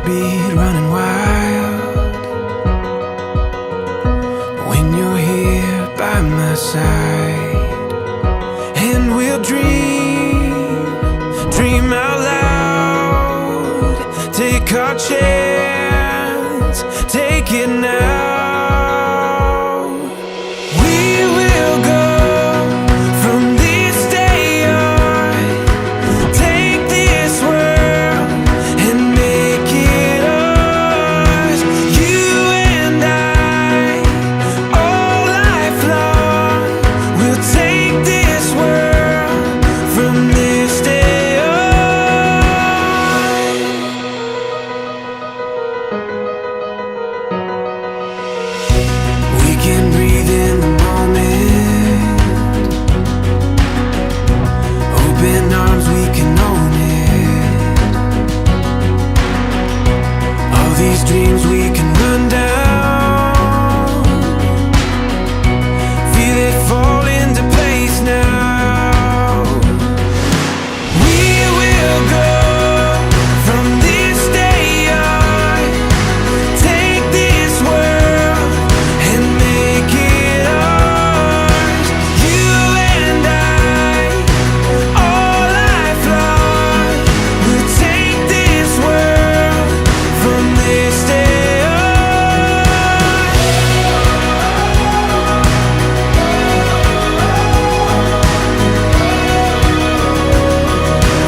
heartbeat running wild when you're here by my side. And we'll dream out loud. Take our chance, take it now. Dreams we can run down, feel it fall into place now. We will go from this day on, take this world and make it ours. You and I, all lifelong, we'll take this world from this day on.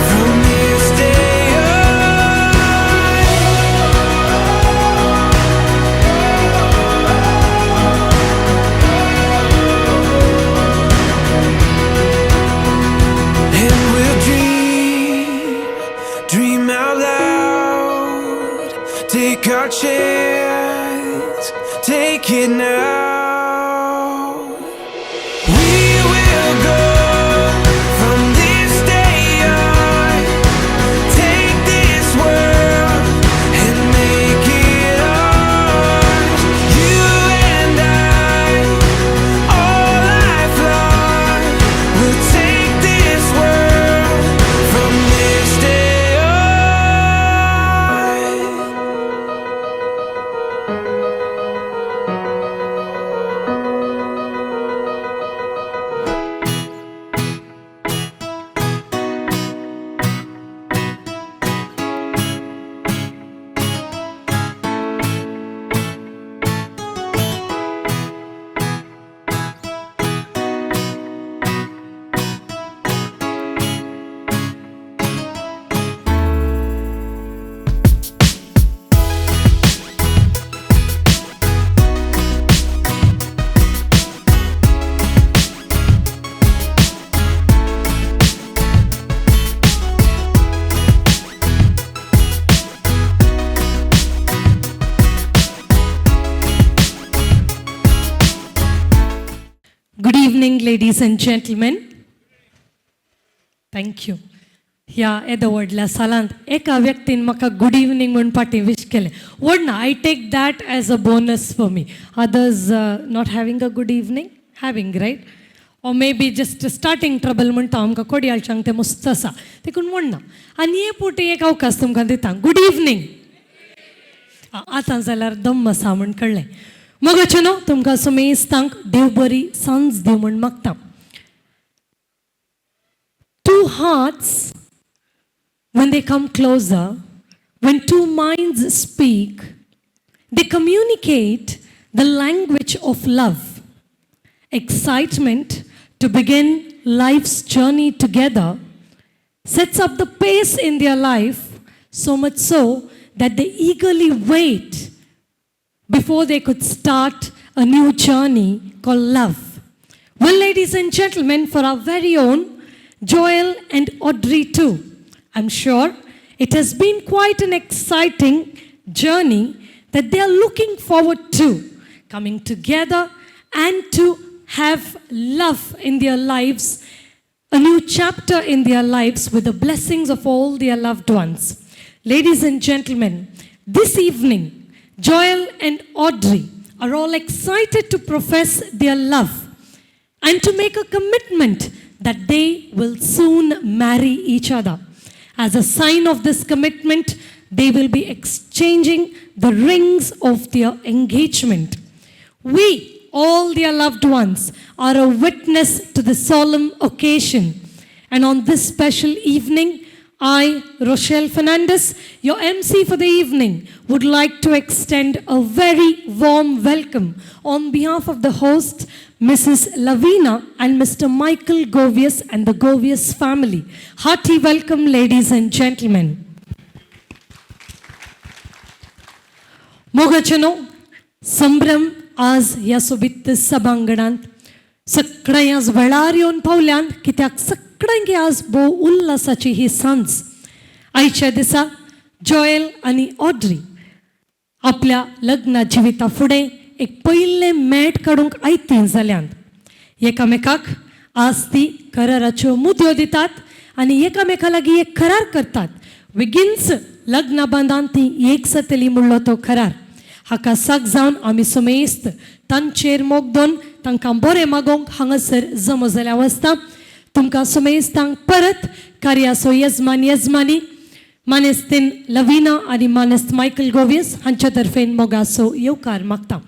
From this day on. And we'll dream out loud. Take our chance, take it now. We will go from this day on, take this world and make it ours. You and I, all lifelong, will take this world from this day on. Good evening, ladies and gentlemen. Thank you. ह्या येदो व्हडल्या सालांत एका व्यक्तीन म्हाका good evening म्हूण पाटी wish केलें. व्हडना, I take that as a bonus for me. Others not having a good evening, having, right? Or maybe just starting trouble म्हणटा आमकां कोडयाळच्यांक तें मस्त आसा, देखून म्हणना. आनी हे पोटी एक अवकाश तुमकां दिता. Good evening. आतां जाल्यार दम आसा म्हूण कळ्ळें. मोगाचे न्हू, तुमकां सुमेस्तांक देव बरी सांज दिव म्हूण मागता. Two hearts, when they come closer, when two minds speak, they communicate the language of love. Excitement to begin life's journey together sets up the pace in their life, so much so that they eagerly wait before they could start a new journey called love. Well, ladies and gentlemen, for our very own Joel and Audrey too, I'm sure it has been quite an exciting journey that they are looking forward to, coming together and to have love in their lives, a new chapter in their lives with the blessings of all their loved ones. Ladies and gentlemen, this evening, Joel and Audrey are all excited to profess their love and to make a commitment that they will soon marry each other. As a sign of this commitment, they will be exchanging the rings of their engagement. We, all their loved ones, are a witness to the solemn occasion. And on this special evening, I, Rochelle Fernandez, your MC for the evening, would like to extend a very warm welcome on behalf of the host, Mrs. Lavina and Mr. Michael Govius and the Govius family. Hearty welcome, ladies and gentlemen. मोगाचनो, संभ्रम आज ह्या सोबीत सभांगणांत सगळ्यांक आज वेळार येवन पावल्यान कित्याक सगळ्यांक आज भोव उल्हासाची ही सांज. आयच्या दिसा जॉयल आनी ऑड्री आपल्या लग्ना जिविता फुडें एक पयलें मेट काडूंक आयतीं जाल्यान एकामेकाक आज ती कराराच्यो मुदयो दितात आनी एकामेका लागीं एक करार करतात. बेगीनच लग्ना बांदान ती एक जातली म्हणलो तो करार. हाका साक जावन आमी समेस्त तांचेर मोग दोन तांकां बरें मागोवंक हांगासर जमो जाल्या वसता. तुमकां समेस्तांक परत कार्याचो यजमानी मानेस्तीन लविना आनी मानेस्त मायकल गोवियस हांच्या तर्फेन मोगाचो येवकार मागता.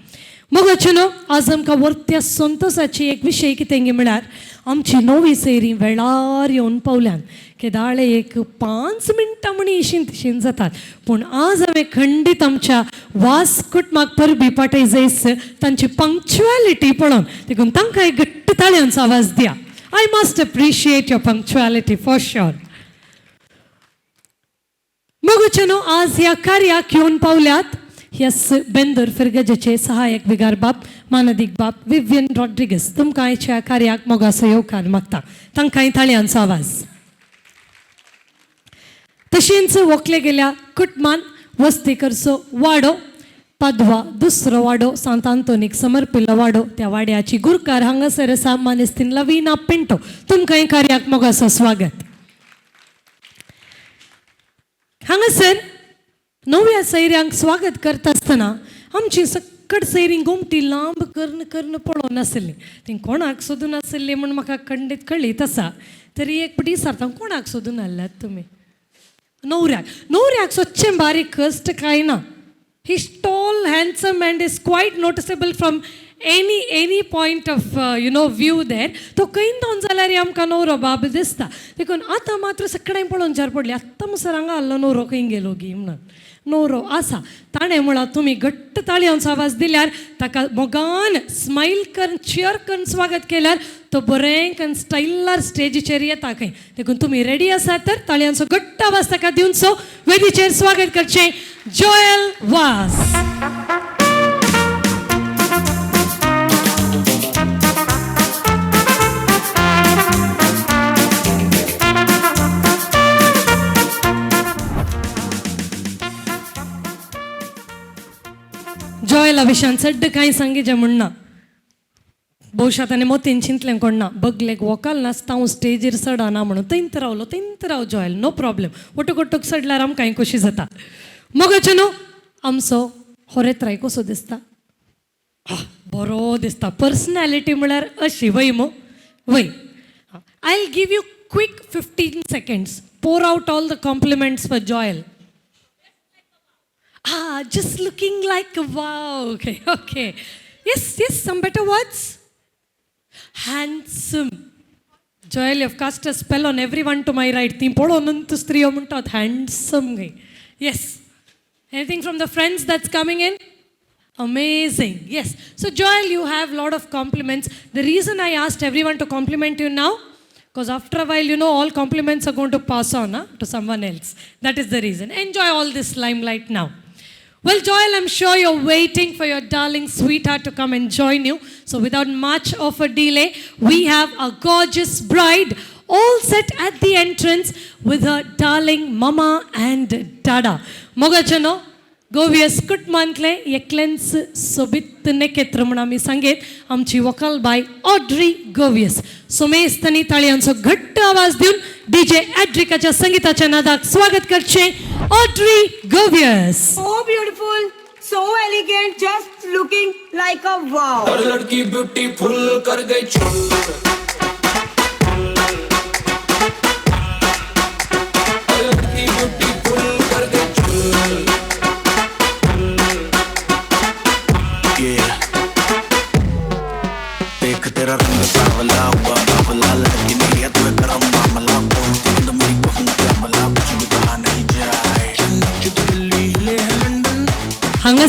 मोगाचनो, आज आमकां वर्त्या संतोशाची एक विशय कितें म्हळ्यार आमची नवी सैरी वेळार येवन पावल्यान केदाळे एक 5 मिनटां म्हणी इशीन जातात. पूण आज हांवें खंडीत आमच्या वास कुटुंबाक परबी पाटय जैस तांची पंक्च्युअलिटी पळोवन देखून तांकां एक घट्ट ताळयांचो आवाज दिया. I must appreciate your punctuality for sure. मोगाचनो, आज ह्या कार्याक येवन पावल्यात यस बेंदूर फिरगजेचे सहायक विगार बाप मानदीक बाप विवियन रॉड्रिगस. तुमकां आयच्या कार्याक मोगाचो येवकार मागता. तांकांय ताळयांचो आवाज. तशेंच वोकले गेल्या कुटुंबान वस्तीकरचो वाडो पादवा दुसरो वाडो सांत आंतोनीक समर्पिल्लो वाडो त्या वाड्याची गुरकार हांगासर आसा मानेस्तीन लविना पिंटो. तुमकांय कार्याक मोगाचो स्वागत. हांगासर नव्या सैऱ्यांक स्वागत करता आसतना आमची सकट सैरी घुमटी लांब कर्ण पळोवन नासली. ती कोणाक सोदून नासली म्हूण म्हाका खंडीत कळीत आसा. तरी एक पटी सारता कोणाक सोदून हाडल्यात तुमी? नवऱ्याक सोदचें बारीक कश्ट कांय ना. He tall handsome and is quite noticeable from any point of view there. तो खंय दोन जाल्यार आमकां नवरो बाब दिसता. देखून आतां मात्र सगळें पळोवन जार पडली आत्तां मुसर हांगा आहलो नवरो खंय गेलो गी म्हणून. नवरो आसा ताणें म्हळां तुमी घट्ट ताळयांचो आवाज दिल्यार ताका मोगान स्मायल करून चियर करून स्वागत केल्यार तो बरें करून स्टायलार स्टेजीचेर येता खंय. देखून तुमी रेडी आसात तर ताळयांचो घट्ट आवाज ताका दिवचो. वेदीचेर स्वागत करचें जॉयल वास. जॉयला विशयान चड्ड कांय सांगिजे म्हणना. भोवशात आनी मोतीन चिंतलें कोणना बगलेक वोकाल नासता हांव स्टेजीर चडना म्हणून थंयत राव जॉयल नो प्रॉब्लेम. ओटूक चडल्यार आमकां कशी जाता. मोगाचनो, आमचो होरेत्राय कसो दिसता? बरो दिसता. पर्सनॅलिटी म्हळ्यार अशी वय वय. I will give you quick 15 seconds. Pour out all the compliments for Joel. Just looking like a wow. Okay. Yes, some better words. Handsome. Joel, you've cast a spell on everyone to my right. ती पळोवनूच स्त्रियो म्हणटात handsome gay. Yes. Anything from the friends that's coming in? Amazing. Yes. So Joel, you have a lot of compliments. The reason I asked everyone to compliment you now, because after a while, all compliments are going to pass on to someone else. That is the reason. Enjoy all this limelight now. Well, Joel, I'm sure you're waiting for your darling sweetheart to come and join you. So without much of a delay, we have a gorgeous bride all set at the entrance with her darling mama and dada. Mogachano, गोवियस कुटुंबांतले एकलेंच सोबीत नेकेत्र म्हूण आमी सांगेत आमची vocal bye Audrey गोवियस. सोमेस्तनी ताळयांचो घट्ट आवाज दिवन DJ एड्रिकाच्या संगीताच्या नादाक स्वागत करचें Audrey गोवियस. So beautiful, so elegant, just looking like a wow. और लड़की ब्यूटीफुल कर गई चुल. और लड़की ब्यूटीफुल कर गई चुल.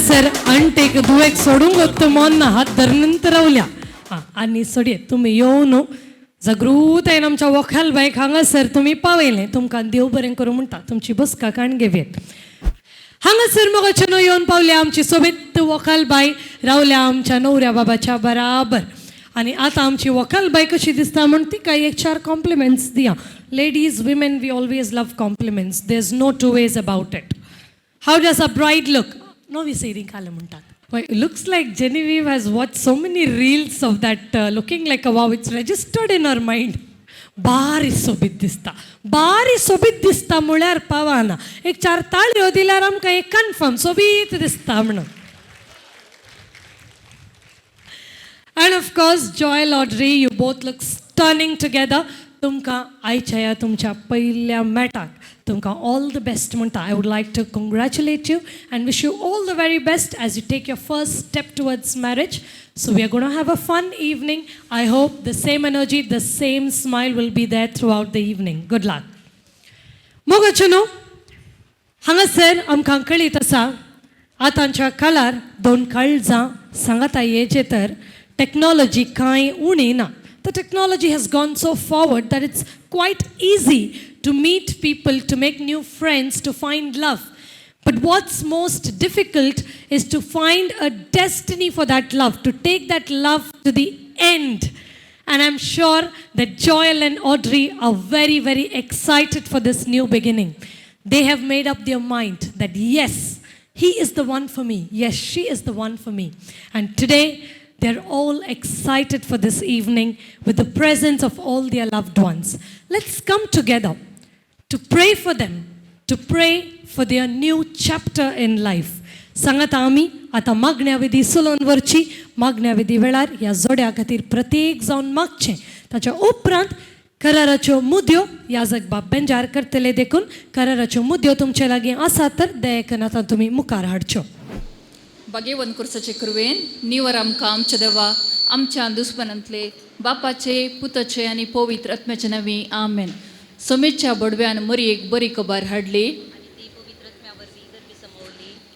हांगासर आंटेक दुवेक सोडूंक वचता मोन्ना हात धरनंतर रावल्या आनी सोडये तुमी येवन जागृतायेन आमच्या वखाल बायक हांगासर तुमी पावयलें तुमकां देव बरें करूं म्हणटा तुमची बसका काण घेवेत हांगासर मोगाच्यान येवन पावल्या आमची सोबीत वखाल बाय रावल्या आमच्या न्हवऱ्या बाबाच्या बराबर आनी आतां आमची वखाल बाय कशी दिसता म्हण तिका एक 4 कॉम्प्लिमेंट्स दिया ladies women we always love compliments there is no two ways about it how does a bride look नवी सेरींक आलें म्हणटात looks like Genevieve has watch so many reels of that looking like a wow it's registered in our mind बारी सोबीत दिसता म्हळ्यार पावाना एक 4 ताळयो दिल्यार आमकां एक कन्फर्म सोबीत दिसता म्हणून And of course, Joel, Audrey, you both look stunning together. तुमकां आयच्या ह्या तुमच्या पयल्या मॅटाक तुमकां ऑल द बेस्ट म्हणटा I would like to congratulate you and wish you all the very best as you take your first step towards marriage so we are gonna have a fun evening I hope the same energy the same smile will be there throughout the evening good luck मोगाचे न्हू हांगासर आमकां कळीत आसा आतांच्या काळार 2 काळजां सांगाता हेजे तर technology kai unina. The technology has gone so forward that it's quite easy to meet people, to make new friends, to find love. But what's most difficult is to find a destiny for that love, to take that love to the end. And I'm sure that Joel and Audrey are very, very excited for this new beginning. They have made up their mind that yes, he is the one for me. Yes, she is the one for me. And today, they're all excited for this evening with the presence of all their loved ones. Let's come together to pray for them, to pray for their new chapter in life. सांगाता आमी आतां मागण्या विधी सुलोवन व्हरची मागण्या विधी वेळार ह्या जोड्या खातीर प्रत्येक जावन मागचें ताच्या उपरांत कराराच्यो मुद्यो याजक बाब बेंजार करतले देखून कराराच्यो मुद्यो तुमचे लागीं आसा तर दयेकन आतां तुमी मुखार हाडच्यो भगेवन कुर्साचे कुरवेन निवर आमकां आमच्या देवा आमच्या दुस्मनांतले बापाचे पुताचे आनी पवित्र आत्म्याचे नवी आमेन समेच्या बडव्यान मरयेक बरी खबर हाडली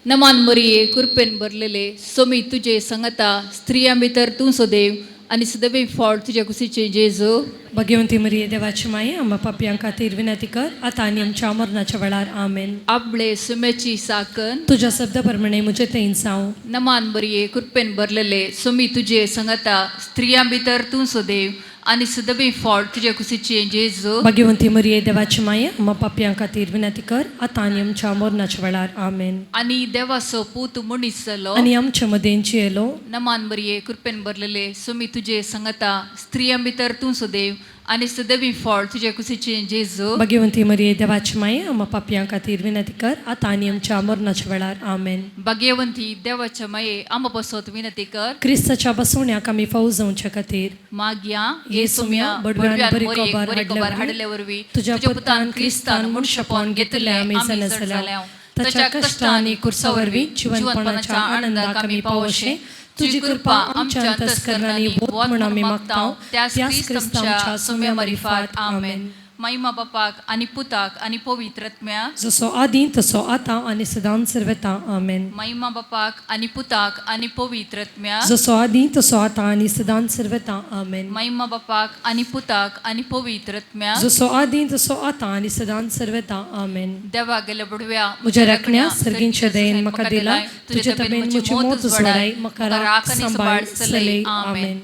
नमान मरये कुरपेन भरलेले सोमी तुजे संगता स्त्रियां भितर तूं सो देव आनी सदवे फावट तुज्या कुशीचे जेजू भगवंती मरिये देवाची माये आम्हा पापयां खातीर विनंती कर आता आनी आमच्या मरणाच्या वेळार आमेन आपले सुमेची साकन तुझ्या शब्द प्रमाणे मुझे तेन साव नमान मरिये कुरपेन भरलेले सोमी तुजे संगता स्त्रियां भितर तूं सो देव आनी सदवे फावट तुज्या कुशीचे जेजू भगवंती मरिये देवाची माये आम्हा पापयां खातीर विनंती कर आता आनी आमच्या मरणाच्या वेळार आमेन आनी देवाचो पूत मनीस जालो आनी आमच्या मदेंची येलो नमान मरिये कुरपेन भरलेले सोमी तुजे संगता स्त्रियां भितर तूं सो देव आनी सदवी फावट तुज्या कुशीचे जेजू भगवंती मरिये देवाची माये आम्हा पापयां खातीर विनंती कर आता आनी आमच्या मरणाच्या वेळार आमेन भगवंती देवाच्या माये आम्हा बसोत विनंती कर क्रिस्ताच्या बसवण्याक आमी फावो जावच्या खातीर मागया येसुम्या बडव्यान बरी खबर हाडले वरवी तुझ्या पुतान क्रिस्तान मनशापण घेतले आमी जाल्या ताच्या कष्टा आनी कुर्सा वरवीं जीवनपणाच्या आनंदाक आमी पावोशे तुझी कृपा आमच्या अंतस्करणांनी बोध म्हण आमी मागतांव त्याच क्रिस्तांच्या सौम्य मारिफात आमेन महिमा बापाक आनी पुताक आनी पवित्र आत्म्या जसो आदी तसो आता आनी सदां सर्वता आमेन महिमा बापाक आनी पुताक आनी पवित्र आत्म्या जसो आदी तसो आता आनी सदां सर्वता आमेन महिमा बापाक आनी पुताक आनी पवित्र आत्म्या जसो आदी तसो आता आनी सदां सर्वता आमेन देवा गेल्या बडव्या म्हज्या राखण्या सर्गींच्या दयेन म्हाका दिला तुजे तबेन म्हजी मोत जोडाय म्हाका राख सांबाळ चलय आमेन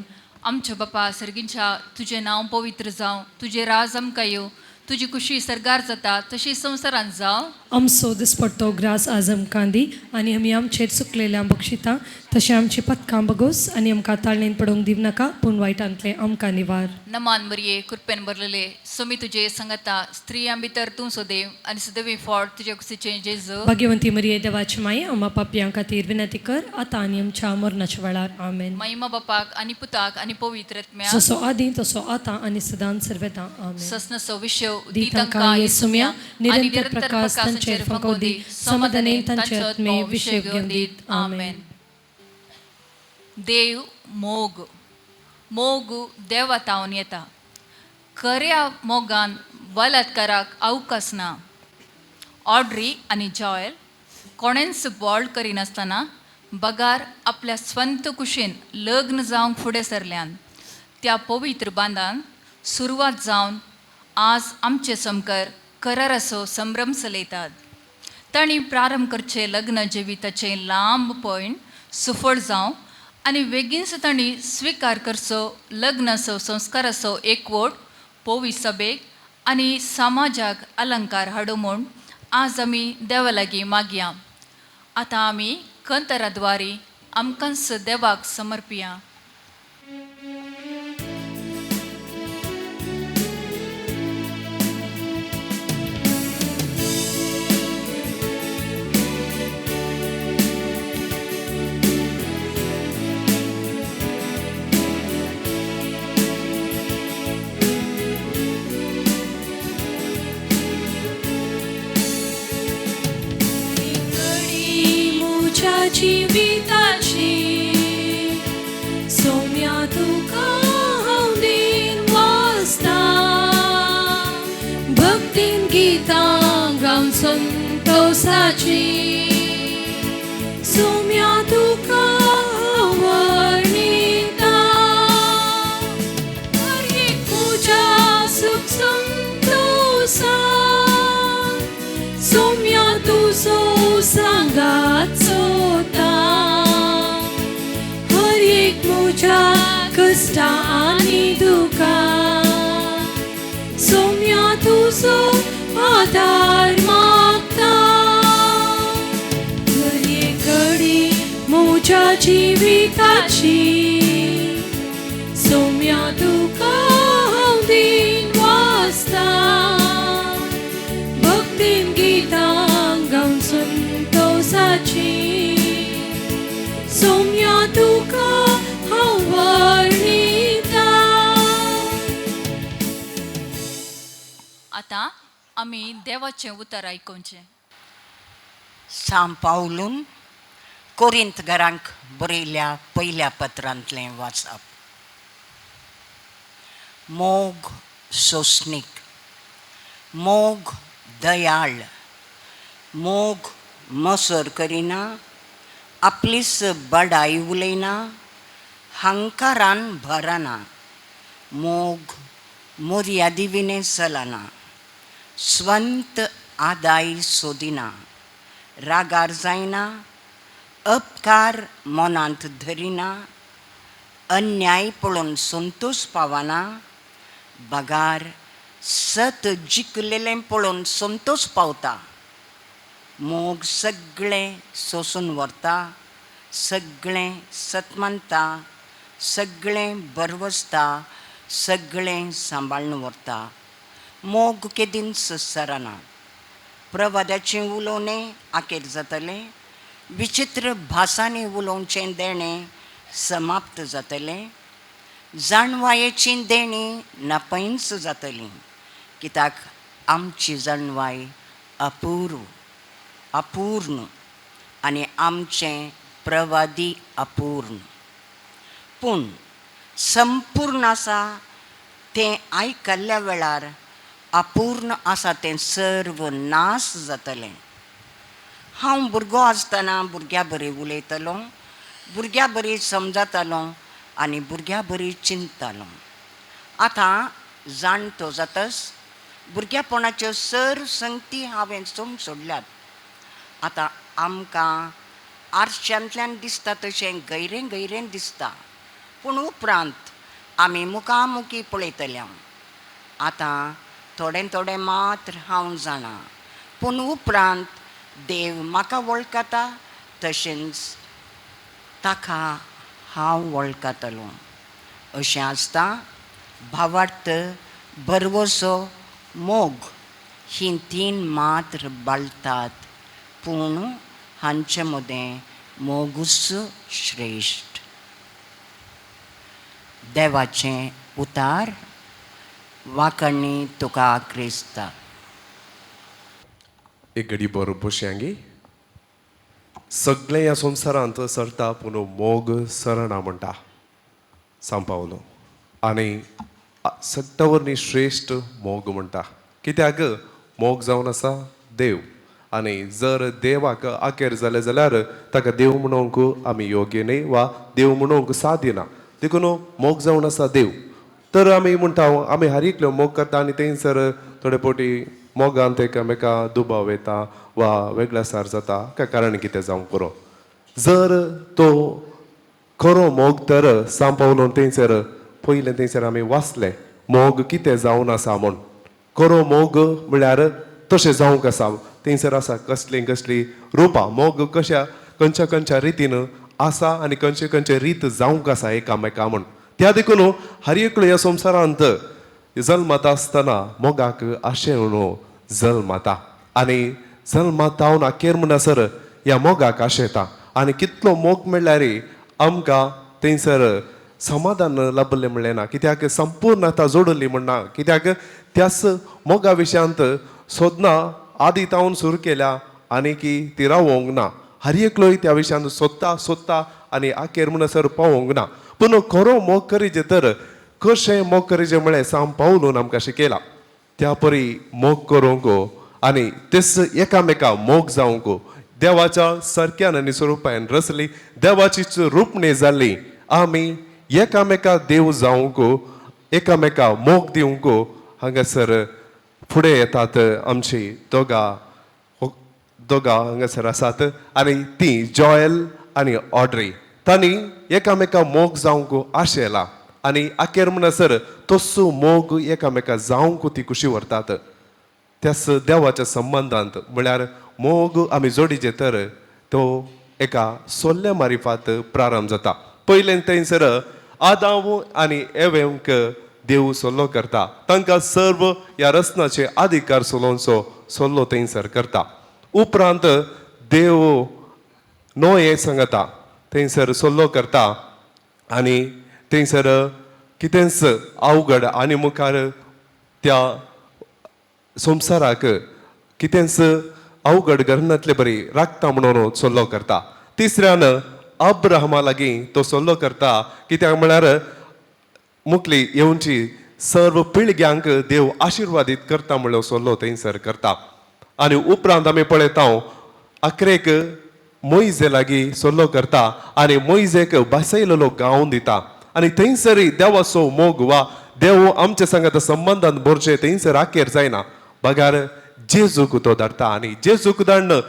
आमच्या बापा सर्गींच्या तुझे नाव पवित्र जावं तुझे राज आमकां येवं तुजी खुशी सरगार जाता तशी संवसारांत जावं आमचो दिसपट्टो ग्रास आज आमकां दी आनी आमी आमचेर चुकलेल्यां बक्षिता तशें आमची पथकां बगोस आनी आमकां ताळणेन पडोवंक दिव नाका पूण वायटांतले आमकां निवार नमान मरिये कुरपेन भरलेले सोमी तुजे संगता स्त्रियां भितर तूं सो देव आनी सदवी फावट तुज्या कुशीचे जेजू भगवंती मरिये देवाची माये आम्हा पापयां खातीर विनंती कर आता आनी आमच्या मरणाच्या वेळार आमेन महिमा बापाक आनी पुताक आनी पवित्र आत्म्या जसो आदी तसो आता आनी सदां सर्वता आमेन ससनसो विश्व दितांका येसुम्या निरंतर प्रकाश तांचेर फकोदी समाधानेन तांचे आत्मे विशय घेवन दीत आमेन देव मोग मोग देवतावन येता खऱ्या मोगान बलात्काराक अवकाश ना ऑड्री आनी जॉयल कोणेंच बॉल्ड करिनासतना बगार आपल्या स्वंत कुशीन लग्न जावंक फुडें सरल्यान त्या पवित्र बांदान सुरवात जावन आज आमचे समकर कराराचो संभ्रम चलयतात. तांणी प्रारंभ करचे लग्न जिविताचें लांब पयण सुफळ जावं आनी बेगीनच तांणी स्विकार करचो लग्नाचो संस्काराचो एकवट पोवी सभेक आनी समाजाक अलंकार हाडू म्हूण आज आमी देवा लागीं मागया. आतां आमी कंतराद्वारी आमकांच देवाक समर्पिया. जिविताची सोम्या तुका हांव दीन वाचता भक्तीन गितां गावन संतोषाची सोम्या तुका हांव वर्णिता हर एक तुज्या सुख संतोषा सोम्या तुजो सांगात कष्टा आनी दुखा सोम्या तुजो आदार मागता हर एक घडी म्हज्या जिविताची सोम्या तुका हांव दीन वाचता भक्तीन गितां गावन संतोषाची सोम्या तुका आतां आमी देवाचें उतर आयकुचें. सांत पावलून कोरिंथघरांक बरयल्या पयल्या पत्रांतलें वाचप. मोग सोंसणीक, मोग दयाळ, मोग मसर करिना, आपलीच बडाई उलयना, हंकारान भरना, मोग मर्यादिविने चलना, स्वंत आदाय सोदिना, रागार जायना, अपकार मनांत धरिना, अन्याय पळोवन संतोष पावना, बगार सत जिखलेलें पळोवन संतोष पावता, मोग सगळें सोसून व्हरता, सगळें सतमंता, सगळें बरवसता, सगळें सांबाळून व्हरता, मोग केदीन ससरना, प्रवादाचें उलोवणें आखेर जातलें, विचित्र भासांनी उलोवचें देणें समाप्त जातलें, जाणवायेचीं देणीं नापयस जातलीं, कित्याक आमची जाणवाय अपूर्ण आनी आमचें प्रवादी अपूर्ण. पूण संपूर्ण आसा तें आयकल्ल्या वेळार अपूर्ण आसा तें सर्व नाश जातलें. हांव भुरगो आसतना भुरग्या बरी उलयतालो, भुरग्या बरी समजतालो आनी भुरग्या बरी चिंततालो. आतां जाणटो जातस भुरग्यापणाच्यो सर संगती हांवें सोम सोडल्यात. आतां आमकां आरश्यांतल्यान दिसता तशें गैरें गैरें दिसता, पूण उपरांत आमी मुखामुखी पळयतल्या. आतां थोडें थोडें मात्र हांव जाणा, पूण उपरांत देव म्हाका वळखता तशेंच ताका हांव वळखतलों. अशें आसता भावार्थ, बरवसो, मोग हीं तीन मात्र बाळटात, पूण हांचे मदें मोगूच श्रेश्ठ. देवाचें उतार वाकणी तुका क्रिस्ता. एक घडी बरोबर बसयांगी. सगळें ह्या संवसारांत सरता पूण मोग सरना म्हणटा सांत पावलो. आनी सट्टा वरणी श्रेश्ठ मोग म्हणटा. कित्याक मोग जावन आसा देव आनी जर देवाक आखेर जालें जाल्यार ताका देव म्हणूंक आमी योग्य न्ही वा देव म्हणूंक साध्य ना देखून मोग जावन आसा देव तर आमी म्हणटा आमी हर एकलो मोग करता आनी थंयसर थोडे फावटी मोगांत एकामेका दुबाव येता वा वेगळासार जाता काय कारण कितें जावं करो जर तो खरो मोग तर सांपावलो थंयसर पयलें थंयसर आमी वाचलें मोग कितें जावन आसा म्हूण खरो मोग म्हळ्यार तशें जावंक आसा थंयसर आसा कसली रुपां मोग कशा खंयच्या रितीन आसा आनी खंयचे रीत जावंक आसा एकामेका म्हूण त्या देखून हर एकलो ह्या संवसारांत जल्मात आसतना मोगाक आशेवून जल्माता आनी जल्मात जावन आखेर म्हणसर ह्या मोगाक आशेता आनी कितलो मोग म्हणल्यार आमकां थंयसर समाधान लाभलें म्हणलें ना कित्याक संपूर्णता जोडली म्हणना कित्याक त्याच मोगा विशयांत सोदना आदी तावन सुरू केल्या आनी की ती रावोंक ना हर एकलोय त्या विशयांत सोदता आनी आखेर म्हणसर पावोंक ना पूण खरो मोग करीचे तर कशें मोग करीचे म्हळें सांग पावलून आमकां शिकयला त्या परी मोग करूंक आनी तेच एकामेका मोग जावंक देवाच्या सारक्यान आनी स्वरुपान रचली देवाचीच रूपणे जाल्ली आमी एकामेका देव जावंक एकामेका मोग दिवंक हांगासर फुडें येतात आमची दोगा हांगासर आसात आनी ती जॉयल आनी ऑड्री तांणी एकामेका मोग जावंक आशेला आनी आखेर म्हणसर तसो मोग एकामेका जावंक ती कुशी व्हरतात त्याच देवाच्या संबंदांत म्हळ्यार मोग आमी जोडीचे तर तो एका सोल्ल्या मारिफात प्रारंभ जाता पयलें थंयसर आदाम आनी एवेंक देव सोल्लो करता तांकां सर्व ह्या रत्नाचे अधिकार सोल्लो थंयसर करता उपरांत देव नोये सांगता थंयसर सोल्लो करता आनी थंयसर कितेंच अवघड आनी मुखार त्या संवसाराक कितेंच अवघड घडनातले बरी राखता म्हणून सोल्लो करता तिसऱ्यान अब्राहमा लागीं तो सोल्लो करता कित्याक म्हळ्यार मुखली येवची सर्व पिळग्यांक देव आशिर्वादीत करता म्हणून सोल्लो थंयसर करता आनी उपरांत आमी पळयता अकरेक मोइजे लागीं सोल्लो करता आनी मोइजेक बसयलेलो गांव दिता आनी थंयसरी देवाचो मोग वा देव आमचे सांगात संबंधान भरचे थंयसर आखेर जायना बगार जेजूक तो धाडटा आनी जेजूक धाडन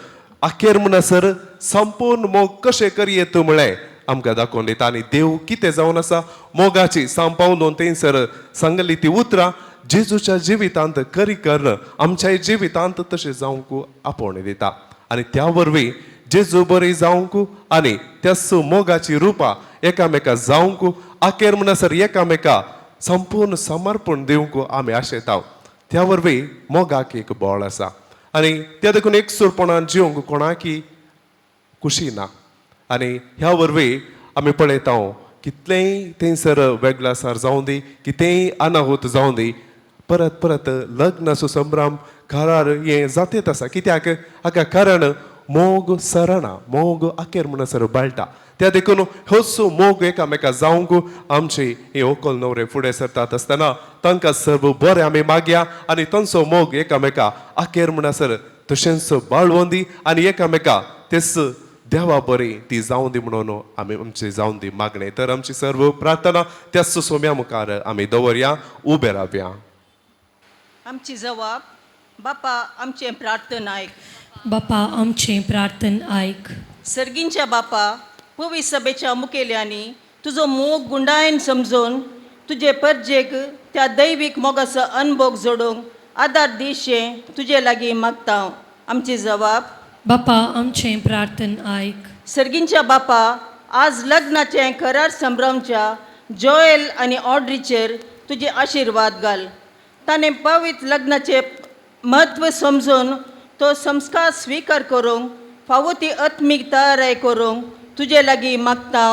आखेर म्हणसर संपूर्ण मोग कशें करयेत म्हळें आमकां दाखोवन दिता आनी देव कितें जावन आसा मोगाची सांपावन थंयसर सांगली ती उतरां जेजूच्या जिवितांत करी कर आमच्या जिवितांत तशें जावंक आपोवणी दिता आनी त्या वरवीं जेजू बरी जावंक आनी त्याच मोगाची रुपां एकामेका जावंक आखेर म्हणसर एकामेका संपूर्ण समर्पण दिवंक आमी आशेता त्या वरवीं मोगाक एक बोळ आसा आनी त्या देखून एकसूरपणान जिवंक कोणाकी खुशी ना आनी ह्या वरवीं आमी पळयता कितलेंय थंयसर वेगळासार जावं दी कितेंय अनाहूत जावं दी परत लग्नाचो संभ्रम घरार हें जातेत आसा कित्याक हाका कारण मोग सरना मोग आखेर म्हणसर बाळटा त्या देखून होच मोग एकामेका जावंक आमची ही व्हंकल न्हवरे फुडें सरतात आसतना तांकां सर्व बरें आमी मागया आनी तांचो मोग एकामेका आखेर म्हणसर तशेंच बाळोवन दी आनी एकामेका तेच देवा बरी ती जावं दी म्हणून आमी आमची जावं दी मागणे तर आमची सर्व प्रार्थना त्याच सोम्या मुखार आमी दवरया उबे रावया आमची जबाब बापा आमचें प्रार्थना आयक बापा आमचें प्रार्थन आयक सर्गींच्या बापा पवित्र सभेच्या मुखेल्यांनी तुजो मोग गुंडायन समजून तुजे परजेक त्या दैवीक मोगाचो अनुभव जोडूंक आदार दिवचें तुजे लागीं मागता आमची जबाब बापा आमचें प्रार्थन आयक सर्गींच्या बापा आज लग्नाचें करार संभ्रमच्या जोएल आनी ऑड्रीचेर तुजे आशिर्वाद घाल ताणें पवित्र लग्नाचें म्हत्व समजून तो संस्कार स्वीकार करूंक फावो ती आत्मीक तयाराय करूंक तुजे लागीं मागता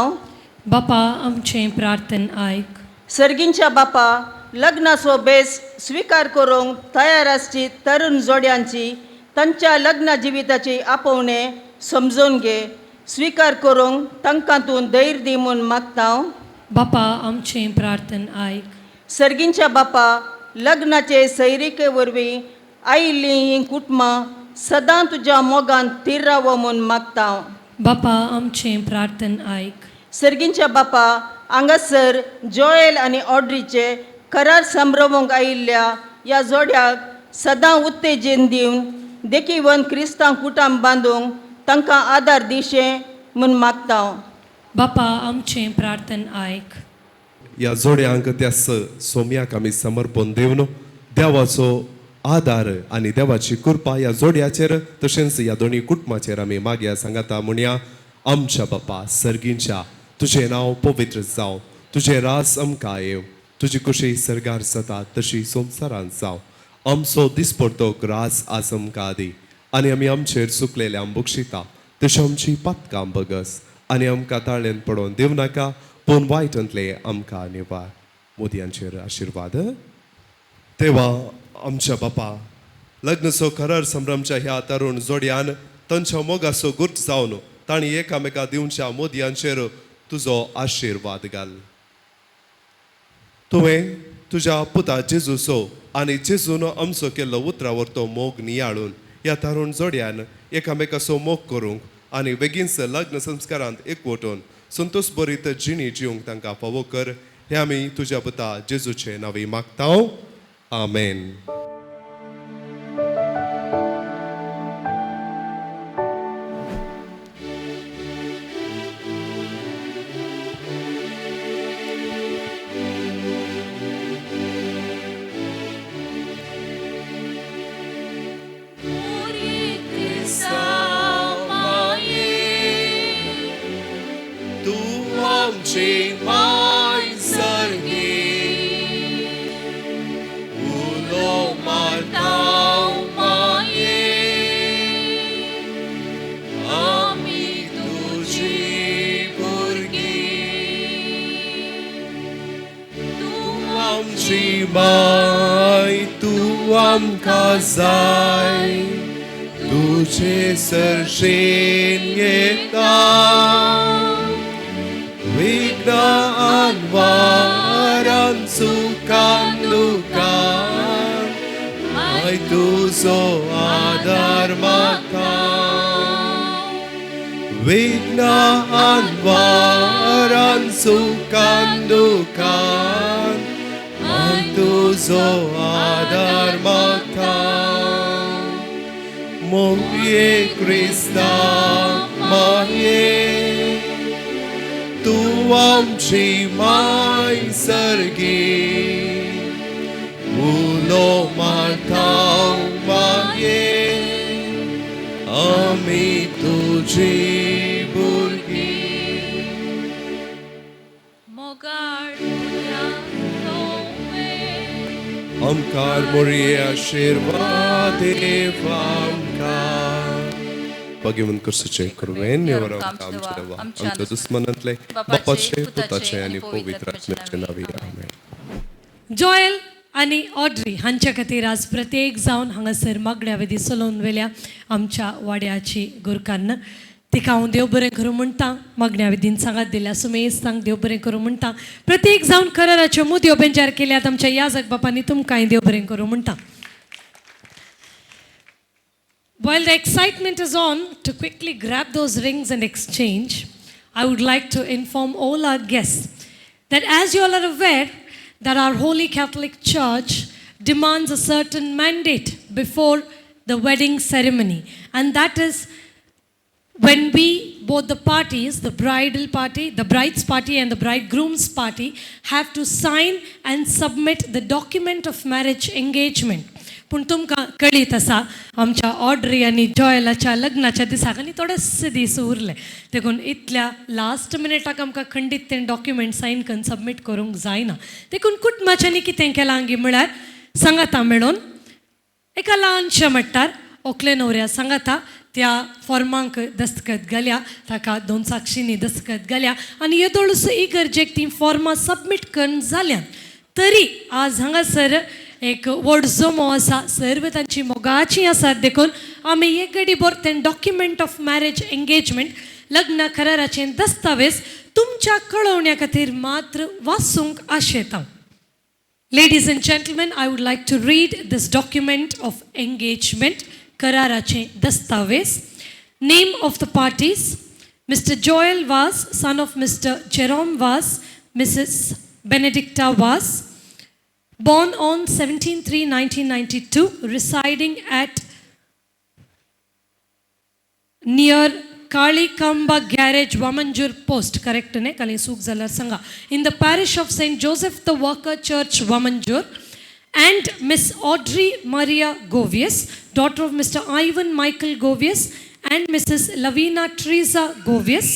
बापा आमचें प्रार्थन आयक सर्गींच्या बापा लग्नाचो बेस स्वीकार करूंक तयार आसची तरुण जोड्यांची तांच्या लग्न जिविताची आपोवणे समजून घे स्वीकार करूंक तांकां तूं धैर्य दी म्हूण मागता बापा आमचें प्रार्थन आयक सर्गींच्या बापा लग्नाचे सैरिके वरवीं आयिल्लीं हीं कुटुंबां सदां तुज्या मोगान थीर रावो म्हूण मागता बापा आमचें प्रार्थन आयक. सर्गींच्या बापा हांगासर जॉयल आनी ऑड्रीचे करार संभ्रमूंक आयिल्ल्या ह्या जोड्याक सदां उत्तेजन दिवन देखीवन क्रिस्तांव कुटुंब बांदूंक तांकां आदार दिशें म्हूण मागता बापा आमचें प्रार्थन आयक. ह्या जोड्यांक त्या सोम्याक आमी समर्पण दिवन देवाचो आदार आनी देवाची कृपा ह्या जोड्याचेर तशेंच ह्या दोनी कुटुंबाचेर आमी मागया सांगाता म्हणया आमच्या बापा सर्गींच्या तुजें नांव पवित्र जावं, तुजें रास आमकां येव, तुजी कुशी सर्गार जाता तशी संवसारांत जावं. आमचो दिसपडटोक रास आज आमकां दी आनी आमी आमचेर चुकलेल्या बक्षिता तशी आमची पातकां बगस आनी आमकां ताळेन पडोवन दिव नाका पूण वायटांतले आमकां निवार. मोदयांचेर आशिर्वाद. तेव्हा आमच्या बापा लग्नचो करार संभ्रमच्या ह्या तरुण जोड्यान तांच्या मोगाचो गुर्त जावन तांणी एकामेका दिवच्या मोदयांचेर तुजो आशिर्वाद घाल. तुवें तुज्या पुता जेजूचो आनी जेजून आमचो केल्लो उतरावर तो मोग नियाळून ह्या तरुण जोड्यान एकामेकाचो मोग करूंक आनी बेगीनच लग्न संस्कारांत एकवटून संतोश बरीत जिणी जिवंक तांकां फावो कर. हे आमी तुज्या पुता जेजूचे नांवी मागता. आमेन. Mai tu amka zaय तुझे सर्शेन येता विघ्न आन्वारान सुखान दुखान माय तुझो आदार म्हाका विघ्न आन्वारान सुखान दुखान तुझो आदार म्हाका मोये क्रिस्ता माये तू आमची माय सर्गी उलो माथाव माये आमी तुझी भुरगी आमकां मोरये आशिर्वाद आमकां भगवंत कुर्सुचे कुरवेन निवरो आमच्या देवा आमच्या दुश्मनांतले बापाचे पुताचे आनी पवित्र आत्म्याचे नांवी आमेन. जॉयल आनी ऑड्री हांच्या खातीर आज प्रत्येक जावन हांगासर मागण्या विधी चलोवन वेल्या आमच्या वाड्याची गुरकान्न तिका हांव देव बरें करूं म्हणटा. मागण्या विधीन सांगात दिल्या सुमेस तांक देव बरें करूं म्हणटा. प्रत्येक जावन कराराच्यो मुद्यो बेंचार केल्यात आमच्या याजक बापांनी तुमकांय देव बरें करूं म्हणटा. While the excitement is on to quickly grab those rings and exchange, I would like to inform all our guests that as you all are aware that our Holy Catholic Church demands a certain mandate before the wedding ceremony, and that is when we, both the parties, the bridal party, the bride's party and the bridegroom's party, have to sign and submit the document of marriage engagement. पूण तुमकां कळीत आसा आमच्या Audrey आनी जॉयलाच्या लग्नाच्या दिसाक आनी थोडेसे दीस उरले देखून इतल्या लास्ट मिनिटाक आमकां खंडीत तें डॉक्युमेंट सायन करून सबमीट करूंक जायना. देखून कुटुंबाच्यांनी कितें केलां हांगी म्हळ्यार सांगाता मेळून एका ल्हानशा मट्टार ओकले न्हवऱ्या सांगाता त्या फॉर्मांक दस्तखत घाल्या, ताका 2 साक्षींनी दस्तखत घाल्या आनी येदोळसो इगर्जेक ती फॉर्मां सबमीट करून जाल्यान तरी आज हांगासर एक व्हड जमो आसा, सर्व तांची मोगाची आसात देखून आमी एक घडी भर तें डॉक्युमेंट ऑफ मॅरेज एंगेजमेंट लग्न कराराचें दस्तावेज तुमच्या कळवण्या खातीर मात्र वाचूंक आशेता. Ladies and gentlemen, I would like to read this document of engagement. कराराचे दस्तावेज. Name of the parties: Mr. Joel Vaz, son of Mr. Jerome Vaz, Mrs. Benedicta Vaz, born on 17/3/1992, residing at near Kalikamba Garage, Wamanjur Post, correct ne? Kali Suk Zalar Sangha. In the parish of St. Joseph the Worker Church, Wamanjur. And Miss Audrey Maria Govius, daughter of Mr. Ivan Michael Govius and Mrs. Lavina Teresa Govius,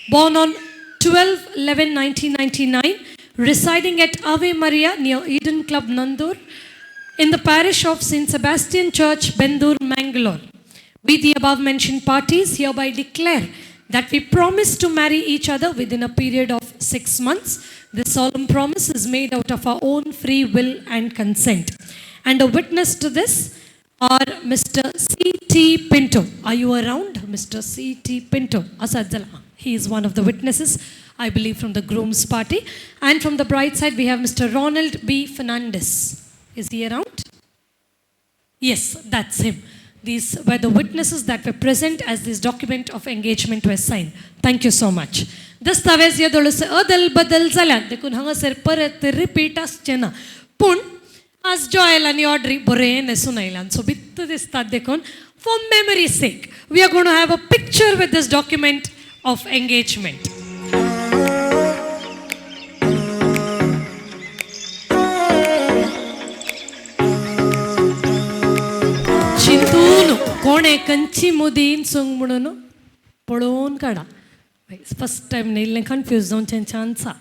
born on 12/11/1999, residing at Ave Maria near Eden Club, Nandur, in the parish of St. Sebastian Church, Bendur, Mangalore. We, the above mentioned parties, hereby declare that we promise to marry each other within a period of 6 months. This solemn promise is made out of our own free will and consent. And a witness to this are Mr. C.T. Pinto. Are you around, Mr. C.T. Pinto? Asadzala. He is one of the witnesses, I believe, from the groom's party. And from the bride side, we have Mr. Ronald B. Fernandez. Is he around? Yes, that's him. These were the witnesses that were present as this document of engagement was signed. Thank you so much. दस्तावेज येदोळसे अदल बदल जाल्यात देखून हांगासर परत repeat आसचें ना. पूण आज जॉयल आनी ऑड्री बरें न्हेसून आयल्यान सो भित्त दिसतात देखून for memory sake we are going to have a picture with this document of engagement. चिंतून कोणे कंची मुदीन सोंग म्हणून पळोवन काडा. फर्स्ट टायम न्हेल्लें कन्फ्यूज जावचें चान्स आसा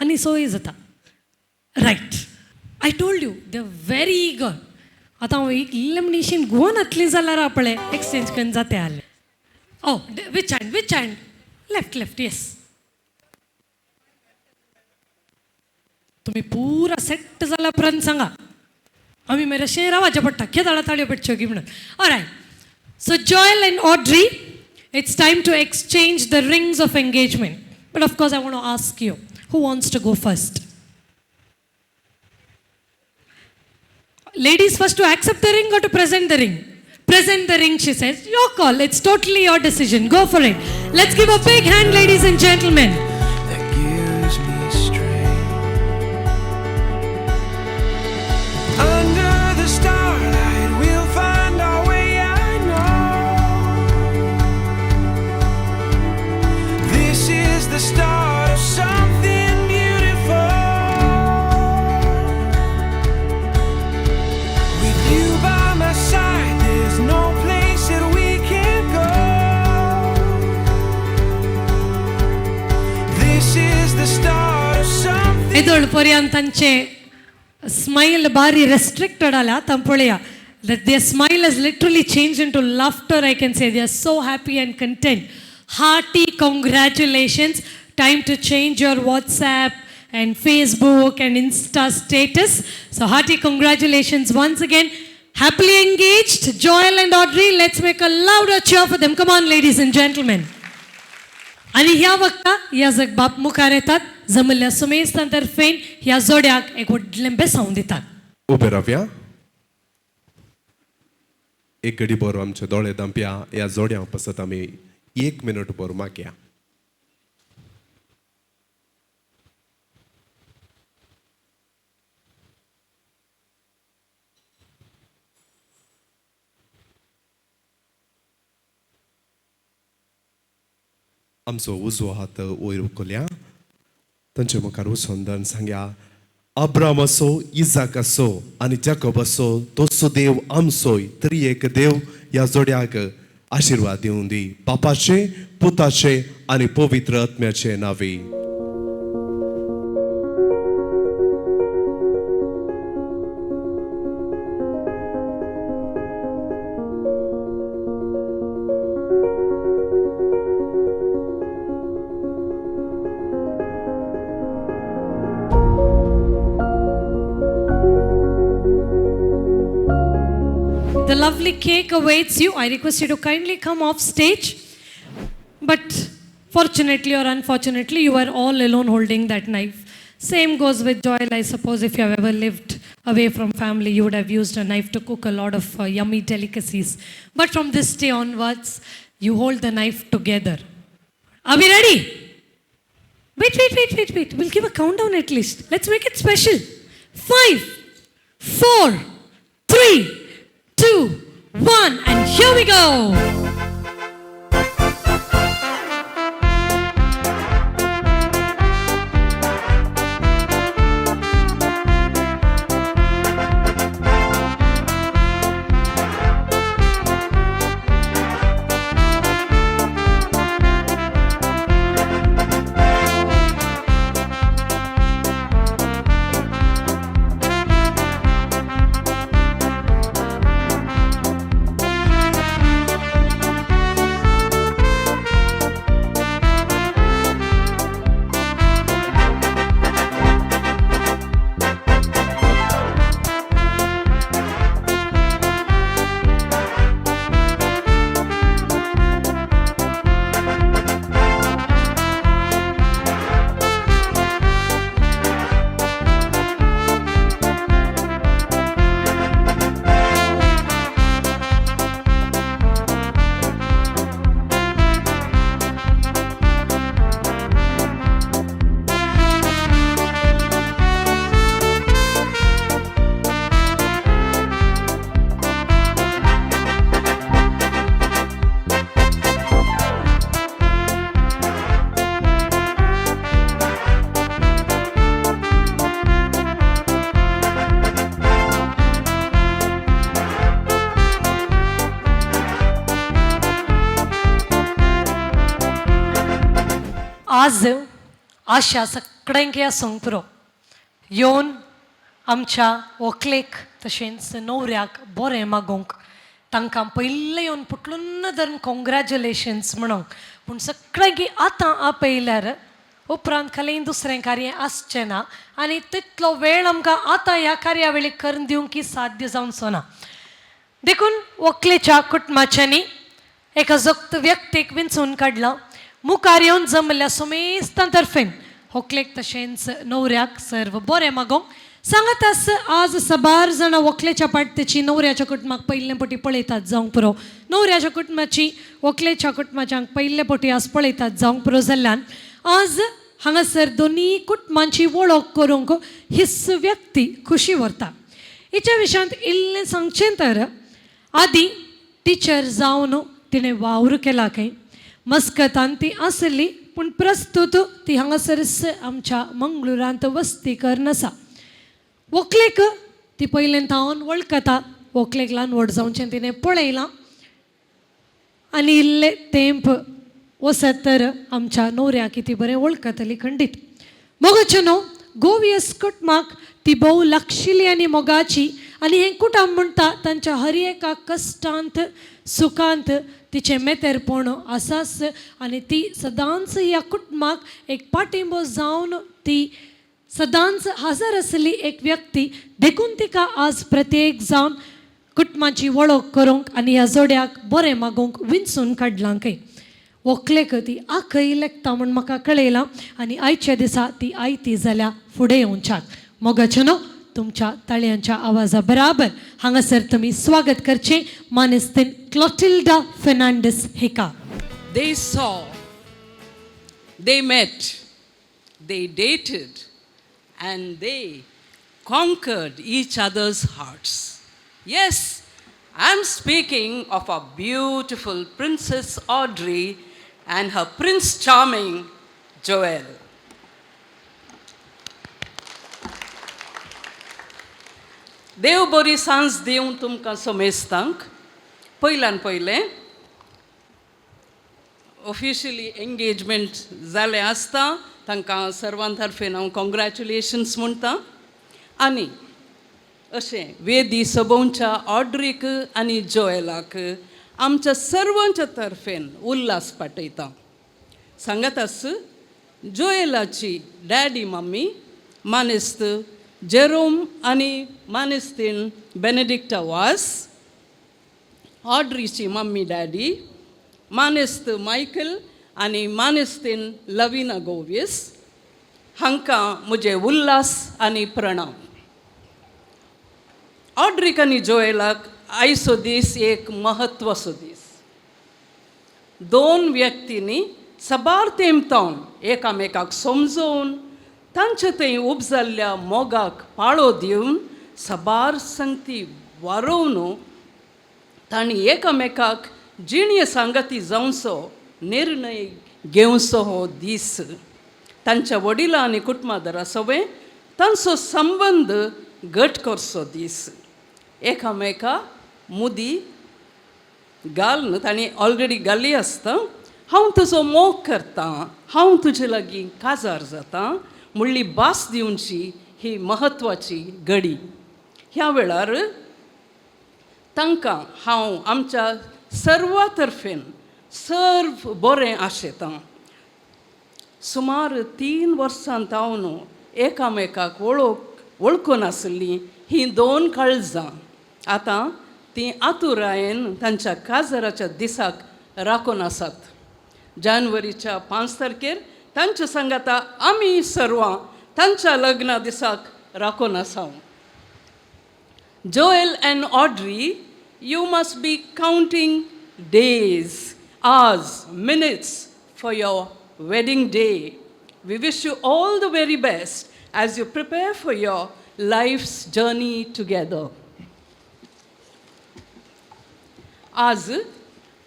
आनी सोय जाता. Right, I told you they are very eager. आतां हांव एक इल्लें मनीशीन घुवन घातली जाल्यार आपणें एक्सचेंज करून जाते आहलें. ओ विच हँड लेफ्ट येस. तुमी पुरा सेट जाल्या उपरांत सांगा. आमी मागीर अशें रावचें पडटा खेदाळा ताळयो पेटच्यो की म्हणून. All right, so Joel and Audrey, it's time to exchange the rings of engagement. But of course, I want to ask you, who wants to go first? Ladies first to accept the ring or to present the ring? Present the ring, she says. Your call. It's totally your decision. Go for it. Let's give a big hand, ladies and gentlemen. that gives me strength. Under the starlight, we'll find our way. I know this is the start of something beautiful. With you by my side, there's no place that we can't go. This is the start of something. ಇದೊಳು ಪರ್ಯಂತಂಚೆ smile ಬಾರಿ restricted ಅಲ್ಲ ತಂಪೊಳೆಯ. That their smile has literally changed into laughter, I can say. They are so happy and content. Hearty congratulations. Time to change your WhatsApp and Facebook and Insta status. So hearty congratulations once again. Happily engaged, Joel and Audrey. Let's make a louder cheer for them. Come on, ladies and gentlemen. आणि ह्या वक्ता ह्या जग बाप मुखार येतात. जमल्या सुमेस्तांतर्फेन ह्या जोड्याक एक व्हडलें बेसांव दितात. उबे रावया. एक घडी भर आमचे दोळे धांपया. ह्या जोड्या पासत आमी 1 मिनट भर मागया. आमचो उजवो हात वयर उखल्या. तांचे मुखार वचून सांगया, अब्राम असो, इजाक असो आनी जाकोब असो, तोसो देव आमचोय तरी एक देव ह्या जोड्याक आशिर्वाद दिवन दी. बापाचे, पुताचे आनी पवित्र आत्म्याचे नांवे. The lovely cake awaits you. I request you to kindly come off stage. But fortunately or unfortunately, you are all alone holding that knife. Same goes with Joel, I suppose, if you have ever lived away from family, you would have used a knife to cook a lot of yummy delicacies. But from this day onwards, you hold the knife together. Are we ready? Wait. We'll give a countdown at least. Let's make it special. 5, 4, 3, 2, 1, and here we go. आज आशा सगळ्यांक आसूंक पुरो येवन आमच्या व्हंकलेक तशेंच न्हवऱ्याक बरें मागोवंक तांकां पयलें येवन पुटलून धरून कॉंग्रॅच्युलेशन्स म्हणूंक पूण सगळ्यांक आतां आपयल्यार उपरांत खाली दुसरें कार्य आसचें ना आनी तितलो वेळ आमकां आतां ह्या कार्यावळीक करून दिवंक साध्य जावचो ना देखून व्हंकलेच्या कुटुंबाच्यांनी एका जगत व्यक्तीक विंचून काडला मुखार येवन जमल्या समेस्तां तर्फेन व्हंकलेक तशेंच न्हवऱ्याक सर्व बरें मागोवंक सांगात आस आज साबार जाणां व्हंकलेच्या पाटतेची न्हवऱ्याच्या कुटुंबाक पयले पटी पळयतात जावंक पुरो न्हवऱ्याच्या कुटुंबाची व्हंकलेच्या कुटुंबाच्यांक पयले पटी आज पळयतात जावंक पुरो जाल्ल्यान आज हांगासर दोनी कुटुंबांची वळख करूंक हिस व्यक्ती खुशी व्हरता हिच्या विशयांत इल्लें सांगचें तर आदी टिचर जावन तिणें वावर केला खंय मस्कतान ती आसली पूण प्रस्तुत ती हांगासरच आमच्या मंगळुरांत वस्ती करन आसा व्हंकलेक ती पयलें थावन वळखता व्हंकलेक ल्हान व्हड जावचें तिणें पळयलां आनी इल्लें तेंप वसत तर आमच्या न्हवऱ्याक ती बरें वळखतली खंडीत मोगाचें न्हू गोवियस कुटुंबाक ती भोव लागशिल्ली आनी मोगाची आनी हें कुटुंब म्हणटा तांच्या हर एका कश्टांत सुखांत तिचें मेतेरपण आसाच आनी ती सदांच ह्या कुटुंबाक एक पाठिंबो जावन ती सदांच हजर आसली एक व्यक्ती देखून तिका आज प्रत्येक जावन कुटुंबाची वळख करूंक आनी ह्या जोड्याक बरें मागोवंक विंचून काडलां खंय व्हंकलेक ती आखय लेखता म्हूण म्हाका कळयलां आनी आयच्या दिसा ती आयती जाल्या फुडें येवच्याक मोगाचें न्हू तुमच्या ताळयांच्या आवाजा बराबर हांगासर तुमी स्वागत करचें मानेस्तीन क्लॉटिल्डा फेर्नांडीस हेका They saw, they met, they dated, and they conquered each other's hearts. Yes, I'm speaking of a beautiful Princess Audrey and her Prince Charming, Joel. देव बरी सांज दिवं तुमकां समेस्तांक पयल्यान पयलें ऑफिशियली एंगेजमेंट जालें आसता तांकां सर्वां तर्फेन हांव कॉंग्रॅच्युलेशन्स म्हणटा आनी अशें वेदी सबोवच्या ऑड्रीक आनी जोएलाक आमच्या सर्वांच्या तर्फेन उल्हास पाठयता सांगात आस जोएलाची डॅडी मम्मी मानेस्त जेरोम आनी मानेस्तीन बेनेडिक्टा वास ऑड्रीची मम्मी डॅडी मानेस्त मायकल आनी मानेस्तीन लविना गोविस हांकां म्हजे उल्हास आनी प्रणाम ऑड्रिक आनी जोएलाक आयचो दीस एक म्हत्वाचो दीस. दोन व्यक्तींनी सबार तेंमतावन एकामेकाक समजोवन तांचे थंय उपजाल्ल्या मोगाक पाळो दिवन सबार संगती वारोवन तांणी एकामेकाक जिणे सांगती जावचो निर्णय घेवचो हो दीस. तांच्या वडिलां आनी कुटुंबादारा सवे तांचो संबंद घट करचो दीस. एकामेका मुदी घालन तांणी ऑलरेडी घाली आसता. हांव तुजो मोग करतां, हांव तुजे लागीं काजार जातां म्हणली भास दिवची ही म्हत्वाची घडी. ह्या वेळार तांकां हांव आमच्या सर्वा तर्फेन सर्व बरें आशेतां. सुमार 3 वर्सां तावन एकामेकाक वळखून आसलीं ही दोन काळजां आतां तीं आतुरायेन तांच्या काजराच्या दिसाक राखून आसात. जानेवारीच्या 5 तारखेर तांच्या सांगाता आमी सर्वां तांच्या लग्ना दिसाक राखून आसात. Joel and Audrey, you must be counting days, hours, minutes for your wedding day. We wish you all the very best as you prepare for your life's journey together. आज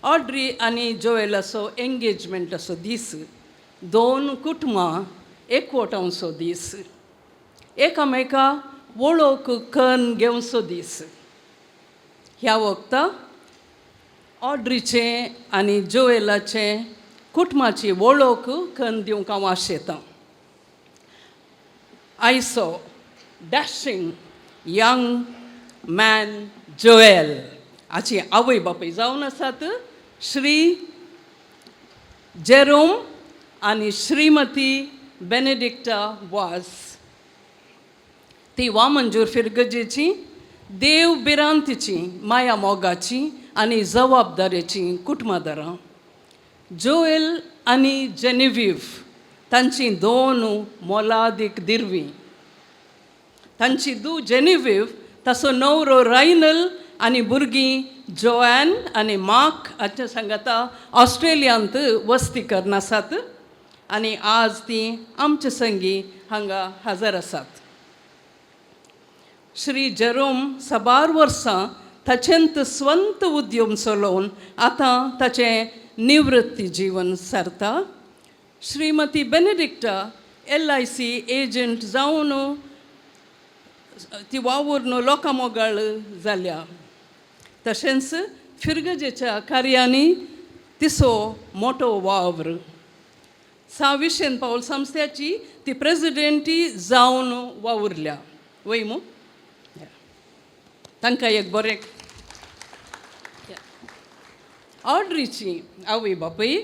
ऑड्री आनी जोएल असो engagement असो दीस. दोन कुटुंबां एकवटांचो दीस. एकामेका वळख कन्न घेवचो दीस. ह्या वक्ता ऑड्रीचे आनी जोएलाचे कुटुंबाची वळख कन्न दिवंक हांव आशेतां. आयचो डॅशिंग यंग मॅन जोएल हाची आवय बापूय जावन आसात श्री जेरोम आनी श्रीमती बेनेडिक्टा वास. ती वामंजूर फिरगजेची देव बिरांतीची माया मोगाची आनी जबाबदारेची कुटुंबादारां. जोएल आनी जेनेविव तांची दोन मोलादीक दिरवीं. तांची धूव जेनेविव ताचो न्हवरो रायनल आनी भुरगीं जोएन आनी मार्क हाच्या सांगाता ऑस्ट्रेलियांत वस्ती करन आसात आनी आज तीं आमचे संगी हांगा हजर आसात. श्री जेरोम सबार वर्सां ताचेंत स्वंत उद्यम चलोवन आतां ताचें निवृत्ती जीवन सरता. श्रीमती बेनेडिक्टा LIC एजंट जावन ती वावूर लोकां मोगाळ जाल्या. तशेंच फिरगजेच्या कार्यांनी तिचो मोठो वावर. सावी सेंट पाऊल संस्थेची ती प्रेसिडेंटी जावन वावुरल्या. वय मू तांकां एक बरें. ऑड्रीची आवय बापूय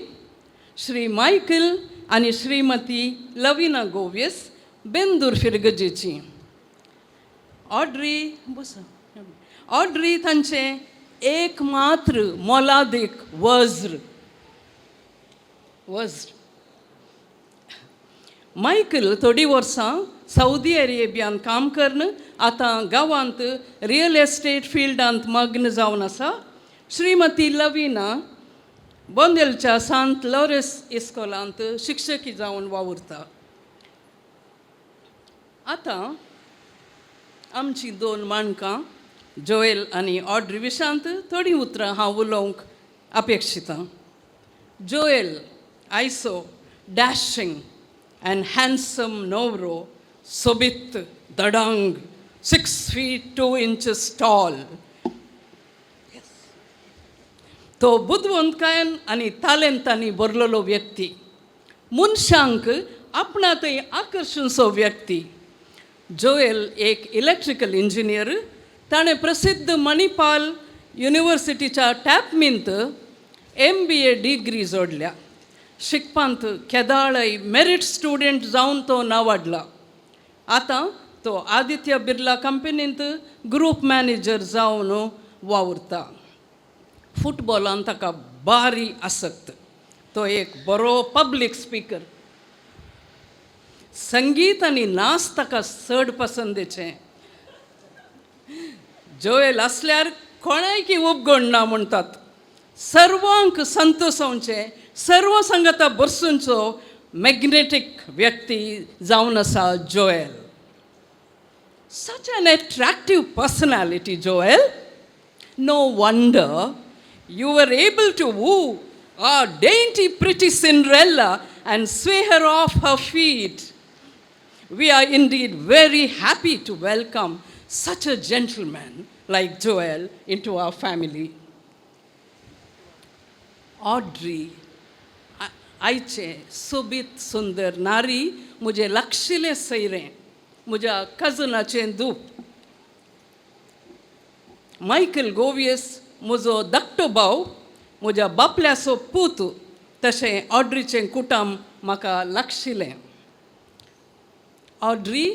श्री मायकल आनी श्रीमती लविना गोविस बेंदूर फिरगजेची. ऑड्री तांचें एकमात्र मोलादीक वज्र. मायकल थोडीं वर्सां सौदी अरेबियान काम करन आतां गांवांत रियल एस्टेट फिल्डांत मग्न जावन आसा. श्रीमती लविना बोंदेलच्या सांत लॉरेस इस्कॉलांत शिक्षकी जावन वावुरता. आतां आमची दोन माणकां जोएल आनी ऑड्री विशांत थोडीं उतरां हांव उलोवंक अपेक्षितां. जोएल आयचो डॅशिंग अँड हँडसम न्हवरो सोबीत दडांग 6 feet 2 inches tall. तो बुद्वंतकायन आनी तालेंतांनी भरलेलो व्यक्ती. मनशांक आपणातय आकर्शुनचो व्यक्ती. जोएल एक इलेक्ट्रिकल इंजिनियर. ताणें प्रसिद्ध मणिपाल युनिवर्सिटीच्या टॅपमींत MBA डिग्री जोडल्या. शिकपांत केदाळय मेरिट स्टुडंट जावन तो नावाडला. आतां तो आदित्य बिर्ला कंपनींत ग्रुप मॅनेजर जावन वावुरता. फुटबॉलांत ताका बारी आसक्त. तो एक बरो पब्लीक स्पीकर. संगीत आनी नाच ताका चड पसंदीचें. जोएल असल्यार कोणायकी उपगण ना म्हणटात सर्वांक संतोषांचे सर्व संगता बरसूंचो मॅग्नेटीक व्यक्ती जावन आसा Joel. Such an attractive personality, Joel. No wonder you were able to woo our dainty, pretty Cinderella and sway her off her feet. We are indeed very happy to welcome such a gentleman like Joel into our family. Audrey, आयचे सोबीत सुंदर नारी मुझे लक्षिले सैरें म्हज्या कजनाचें दूप. Michael गोवियस म्हजो धाकटो भाव म्हज्या बापल्याचो पूत तशें ऑड्रीचें कुटुंब म्हाका लागशिल्लें. Audrey,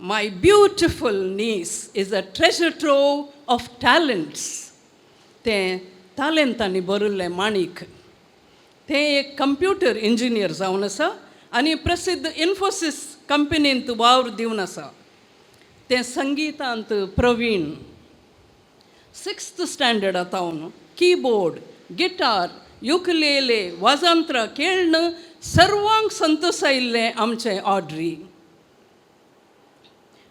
my beautiful niece is a treasure trove of talents. तें टॅलंटांनी भरिल्लें माणिक. तें एक कंप्युटर इंजिनियर जावन आसा आनी प्रसिद्ध इन्फोसिस कंपनींत वावर दिवन आसा. तें संगीतांत प्रवीण. 6th स्टँडर्डांत हांव कीबोर्ड, गिटार, युकलेले, वाजंत्रां खेळणं सर्वांक संतोश आयिल्लें आमचें ऑड्री.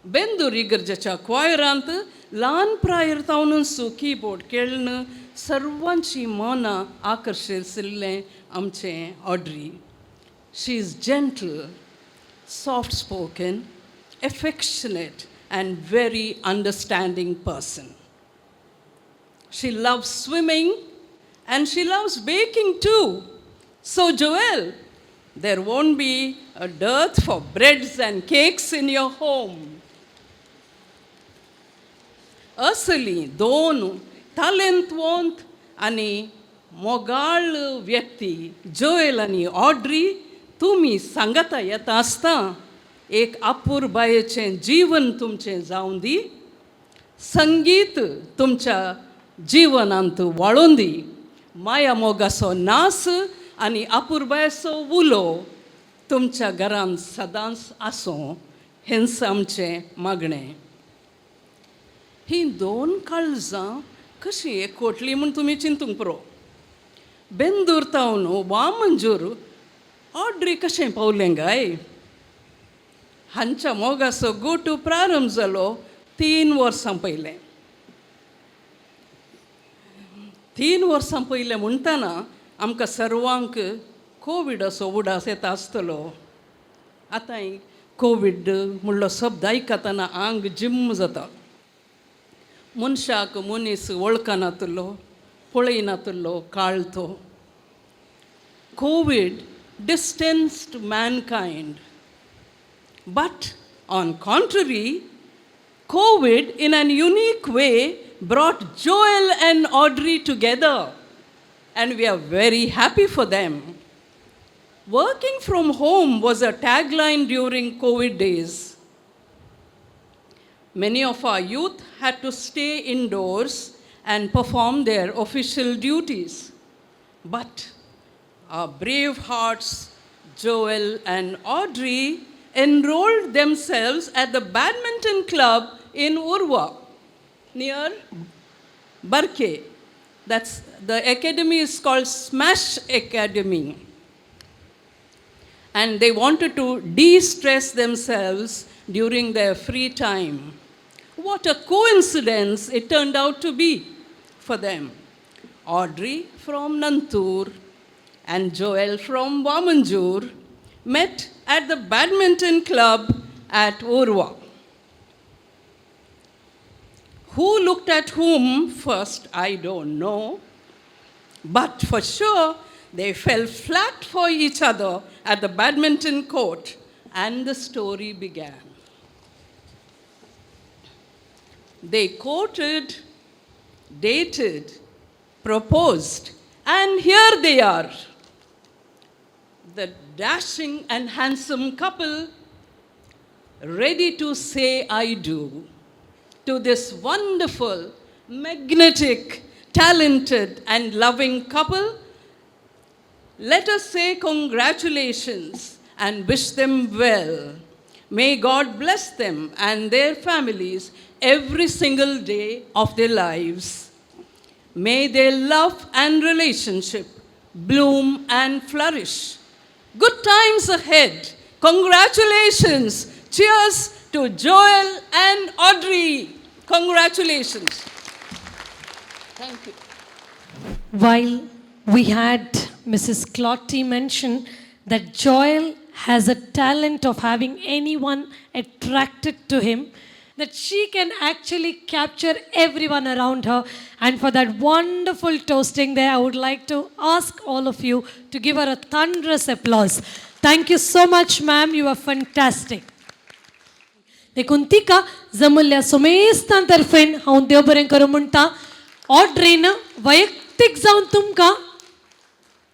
बेंदूर इगर्जेच्या क्वायरांत ल्हान प्रायर तावनूच कीबोर्ड खेळणं सर्वांची मनां आकर्शिल्लें आमचें Audrey. She is gentle, soft spoken, affectionate, and very understanding person. She loves swimming and she loves baking too. So, Joel, there won't be a dearth for breads and cakes in your home. असली दोन talentvant आणि मोगाळ व्यक्ती Joel आणि Audrey तुमी सांगता येता आसता एक अपुरबायेचें जीवन तुमचें जावं दी. संगीत तुमच्या जिवनांत वाळून दी. माया मोगाचो नास आनी अपुरबायेचो उलो तुमच्या घरांत सदांच आसूं हेंच आमचें मागणें. ही दोन काळजां कशीं एकवटलीं म्हूण तुमी चिंतूंक पुरो. बेंदूर तावन वामंजूर ऑड्री कशें पावलें गाय. हांच्या मोगाचो गोटू प्रारंभ जालो 3 वर्सां पयलें. 3 वर्सां पयलें म्हणटना आमकां सर्वांक कोवीड असो उडास येता आसतलो. आतां कोवीड म्हणलो शब्द आयकतना आंग जिम्म जाता. मनशाक मनीस वळखनातलो, पळयनातलो काळ तो. Covid distanced mankind. But on contrary, COVID in an unique way brought Joel and Audrey together, and we are very happy for them. Working from home was a tagline during COVID days. Many of our youth had to stay indoors and perform their official duties. But our brave hearts, Joel and Audrey, enrolled themselves at the badminton club in Urva, near Barke. That's the academy is called Smash Academy. And they wanted to de-stress themselves during their free time. What a coincidence it turned out to be for them. Audrey from Nantur and Joel from Wamanjur met at the badminton club at Urva. Who looked at whom first, I don't know, but for sure they fell flat for each other at the badminton court, and the story began. They courted, dated, proposed, and here they are. The dashing and handsome couple ready to say I do to this wonderful, magnetic, talented and loving couple. Let us say congratulations and wish them well. May God bless them and their families every single day of their lives. May their love and relationship bloom and flourish. Good times ahead. Congratulations. Cheers to Joel and Audrey. Congratulations. Thank you. While we had Mrs. Clotty mention that Joel has a talent of having anyone attracted to him, that she can actually capture everyone around her. And for that wonderful toasting there, I would like to ask all of you to give her a thunderous applause. Thank you so much, ma'am. You are fantastic. देखून तिका जमल्ल्या समेस्तांतर्फेन हांव देव बरें करूं म्हणटा. ऑड्रीन वैयक्तीक जावन तुमकां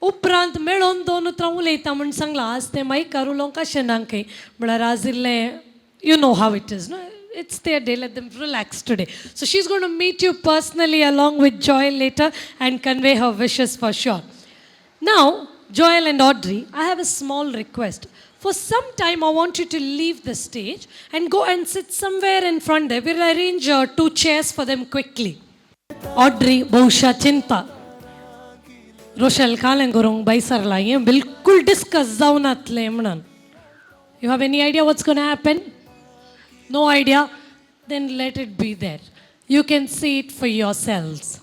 उपरांत मेळोन दोन उतरां उलयता म्हण सांगलां. आज तें मायकार उलोवंक आशिनांकय म्हळ्यार आज इल्लें you know how it is no. It's their day, let them relax today. So she's going to meet you personally along with Joel later and convey her wishes for sure. Now, Joel and Audrey, I have a small request. For some time, I want you to leave the stage and go and sit somewhere in front there. We'll arrange 2 chairs for them quickly. Audrey, बहुशा चिंता. रोशल कालें करूंक बायसरला हें बिल्कुल discuss जावन आतलें म्हणून. You have any idea what's going to happen? No idea? Then let it be there. You can see it for yourselves.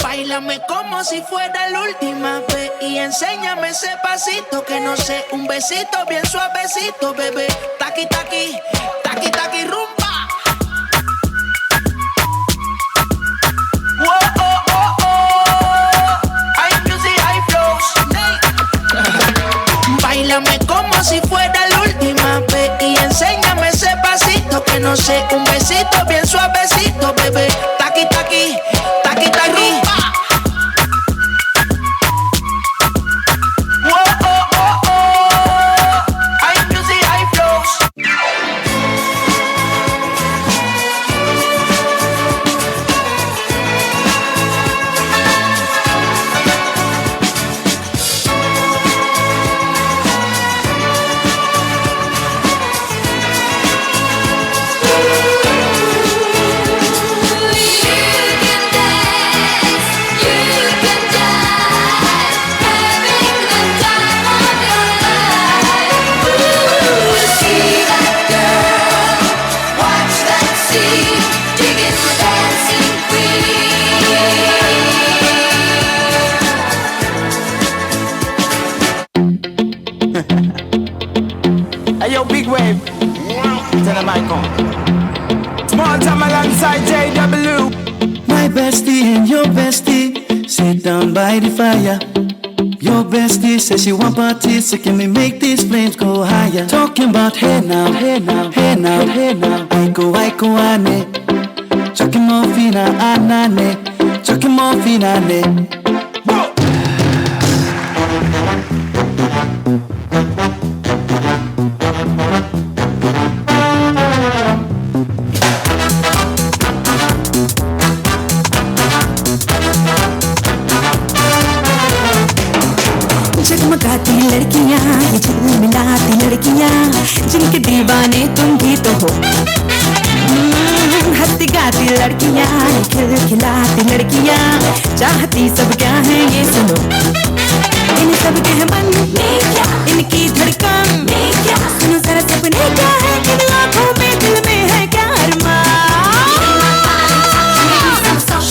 Báilame como si fuera la última vez y enséñame ese pasito que no sé, un besito bien suavecito, bebé. Taqui taqui, taqui taqui rumba. Whoa, oh, oh, oh. Hay music, hay flows. Báilame como si fuera la última vez y enséñame ese pasito que no sé, un besito bien suavecito, bebé. Taqui taqui, taqui taqui. Hey yo, big wave. Tell them I come. Small time alongside JW. My bestie and your bestie sit down by the fire. Your bestie says she want parties, so can we make these flames go higher? Talking about hey now, hey now, hey now, hey now. Aiko ane. Chucking more fina anane. Chucking more fina ne. जगमगाती लड़कियां, ये झिलमिलाती लड़कियां, जिनके दीवाने तुम भी तो हो। हंसती गाती लड़कियां, खिलखिलाती लड़कियां, चाहती सब क्या है ये सुनो। इन सब के मन में क्या, इनकी धड़कन में क्या, सुनो जरा सपने क्या है, इन आँखों में दिल में है क्या अरमान।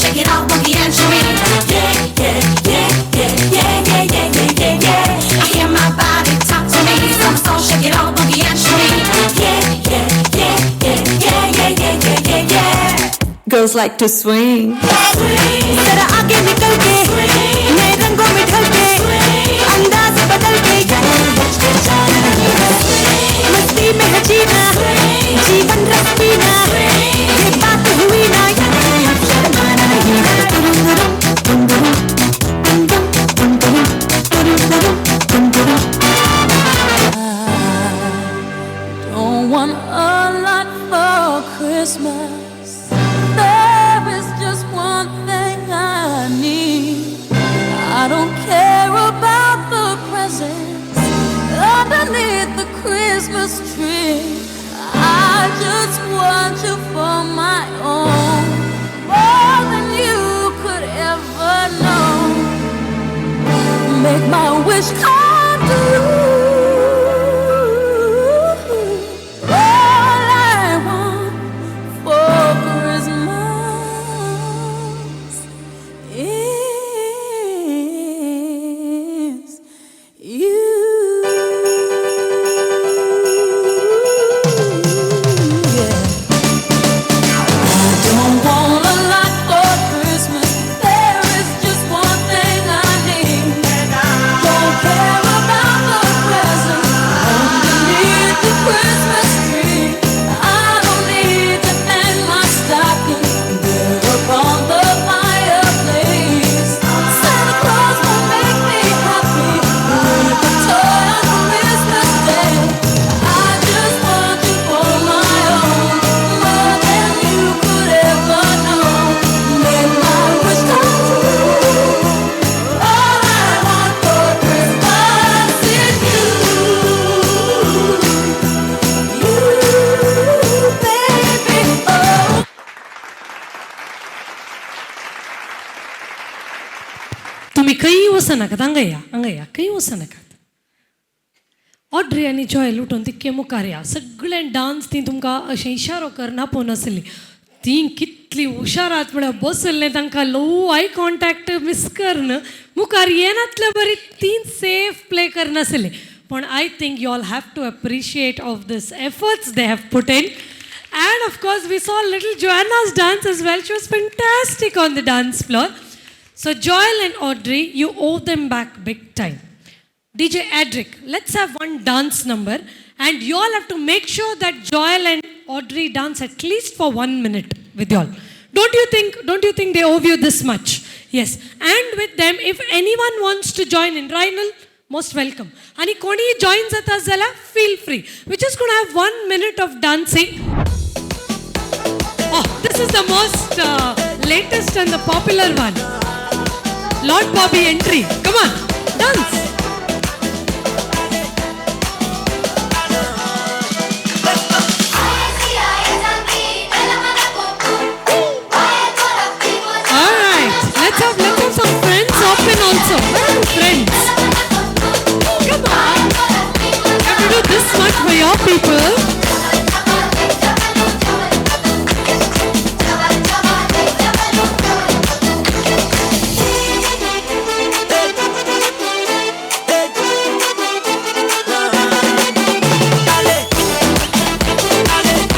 Shake it off, boogie and show me. Yeah, yeah, yeah, yeah, yeah, yeah, yeah, yeah, yeah, yeah. I hear my body talk to me. So shake it off, boogie and show me. Yeah, yeah, yeah, yeah, yeah, yeah, yeah, yeah, yeah, yeah. Girls like to swing. Swing. जरा आगे निकल के, नए रंगों में ढल के, अंदाज बदल के, मस्ती में है जीना, जीवन रस पीना, ये बात हुई ना, अब शर्माना नहीं। Don't want a lot for Christmas. There is just make my wish come true. All I want for Christmas is you. Yeah. I don't want a lot for Christmas. There is just one thing I need. Don't care about the present underneath the Christmas tree. I don't need to hang my stocking there upon the fireplace. Santa Claus will make me happy with a toy on Christmas Day. I just want you for my own, more than you could ever know. Make my wish come true. All I want for Christmas is you, baby. Oh. तुम्ही काही वचना नाकात हांगा या काही वचना नाकात. Audrey आनी जॉयल उठून तितके मुखार या. सगळे डान्स ती तुमकां अशें इशारो करना पळोवन आसली. ती कितली हुशार आहात म्हळ्यार बसल्ले तांकां लो आय कॉन्टॅक्ट मिस करन मुखार येनातले बरी ती सेफ प्ले करनासली. पण I think you all have to appreciate of this efforts they have put in. And of course, we saw little Joanna's dance as well. She was fantastic on the dance floor. So Joel and Audrey, you owe them back big time. DJ Adric, let's have one dance number, and you all have to make sure that Joel and Audrey dance at least for 1 minute with you all. Don't you think they owe you this much? Yes. And with them, if anyone wants to join in, Rhinal, most welcome. And koni joins us, feel free. We're just going to have 1 minute of dancing. Oh, this is the most latest and the popular one. Lord Bobby entry. Come on, dance. All right, let's have some friends hop in also. Where are the friends? Come on. You have to do this much for your people.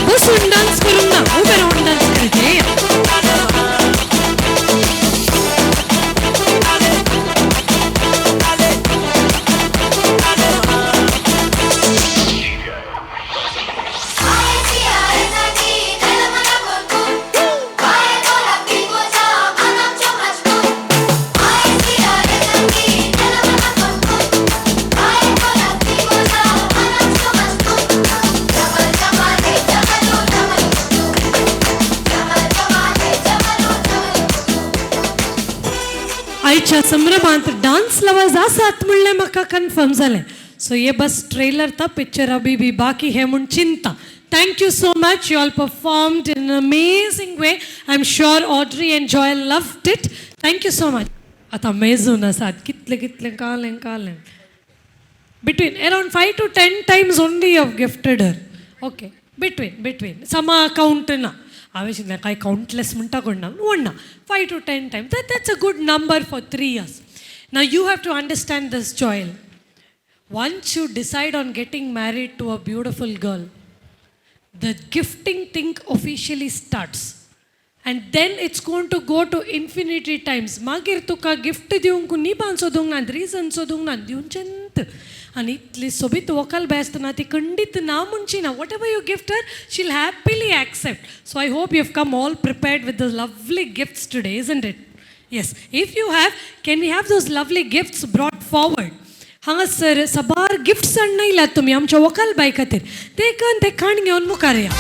बसून dance करून ना उभे राहून dance करायचे. आयच्या संभ्रमांत dance lovers आसात म्हणलें म्हाका कन्फर्म जालें. सो हे बस ट्रेलर था पिक्चर अभी भी बाकी है म्हूण चिंता. Thank you so much. You all performed in an amazing way. I'm sure Audrey and Joel loved it. Thank you so much. आता मेजून आसात कितले कालें. Between around 5 to 10 times only you have gifted her. Okay. Between. Sama count na. हांवें चिंतलें काय countless म्हणटा कोण ना. 5 to 10 times. That's a good number for 3 years. Now you have to understand this, Joel. Once you decide on getting married to a beautiful girl, the gifting thing officially starts. And then it's going to go to infinity times. मागीर तुका gift दिवंक निबान सोदूंक ना, region सोदूंक ना, दिवचेंत. आनी इतली सोबीत व्हंकल बाय आसतना ती खंडीत ना म्हणची ना. Whatever you gift her, she'll happily accept. So I hope you have come all prepared with the lovely gifts today, isn't it? Yes. If you have, can we have those lovely gifts brought forward? हांगासर सबार gifts हाडून येयल्यात तुमी आमच्या व्हंकल bye खातीर. ते खाण घेवन मुखार या.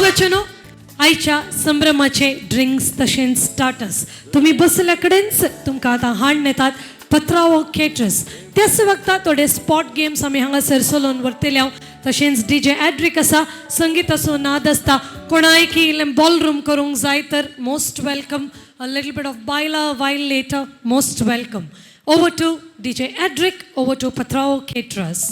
बच्चनो आयच्या संभ्रमाचे ड्रिंक्स तशेंच स्टार्टर्स तुमी बसल्या कडेनच तुमकां आतां हाड नेतात पत्रावो केटरर्स. त्याच वक्ता थोडे स्पॉट गेम्स आमी हांगासर चलोवन व्हरतले हांव. तशेंच DJ एड्रिक आसा, संगीताचो नाद आसता. कोणायकी इल्लें बॉल रूम करूंक जाय तर most welcome. A little bit of बायला वायल later most welcome. Over to DJ Edric, over to Patrao caterers.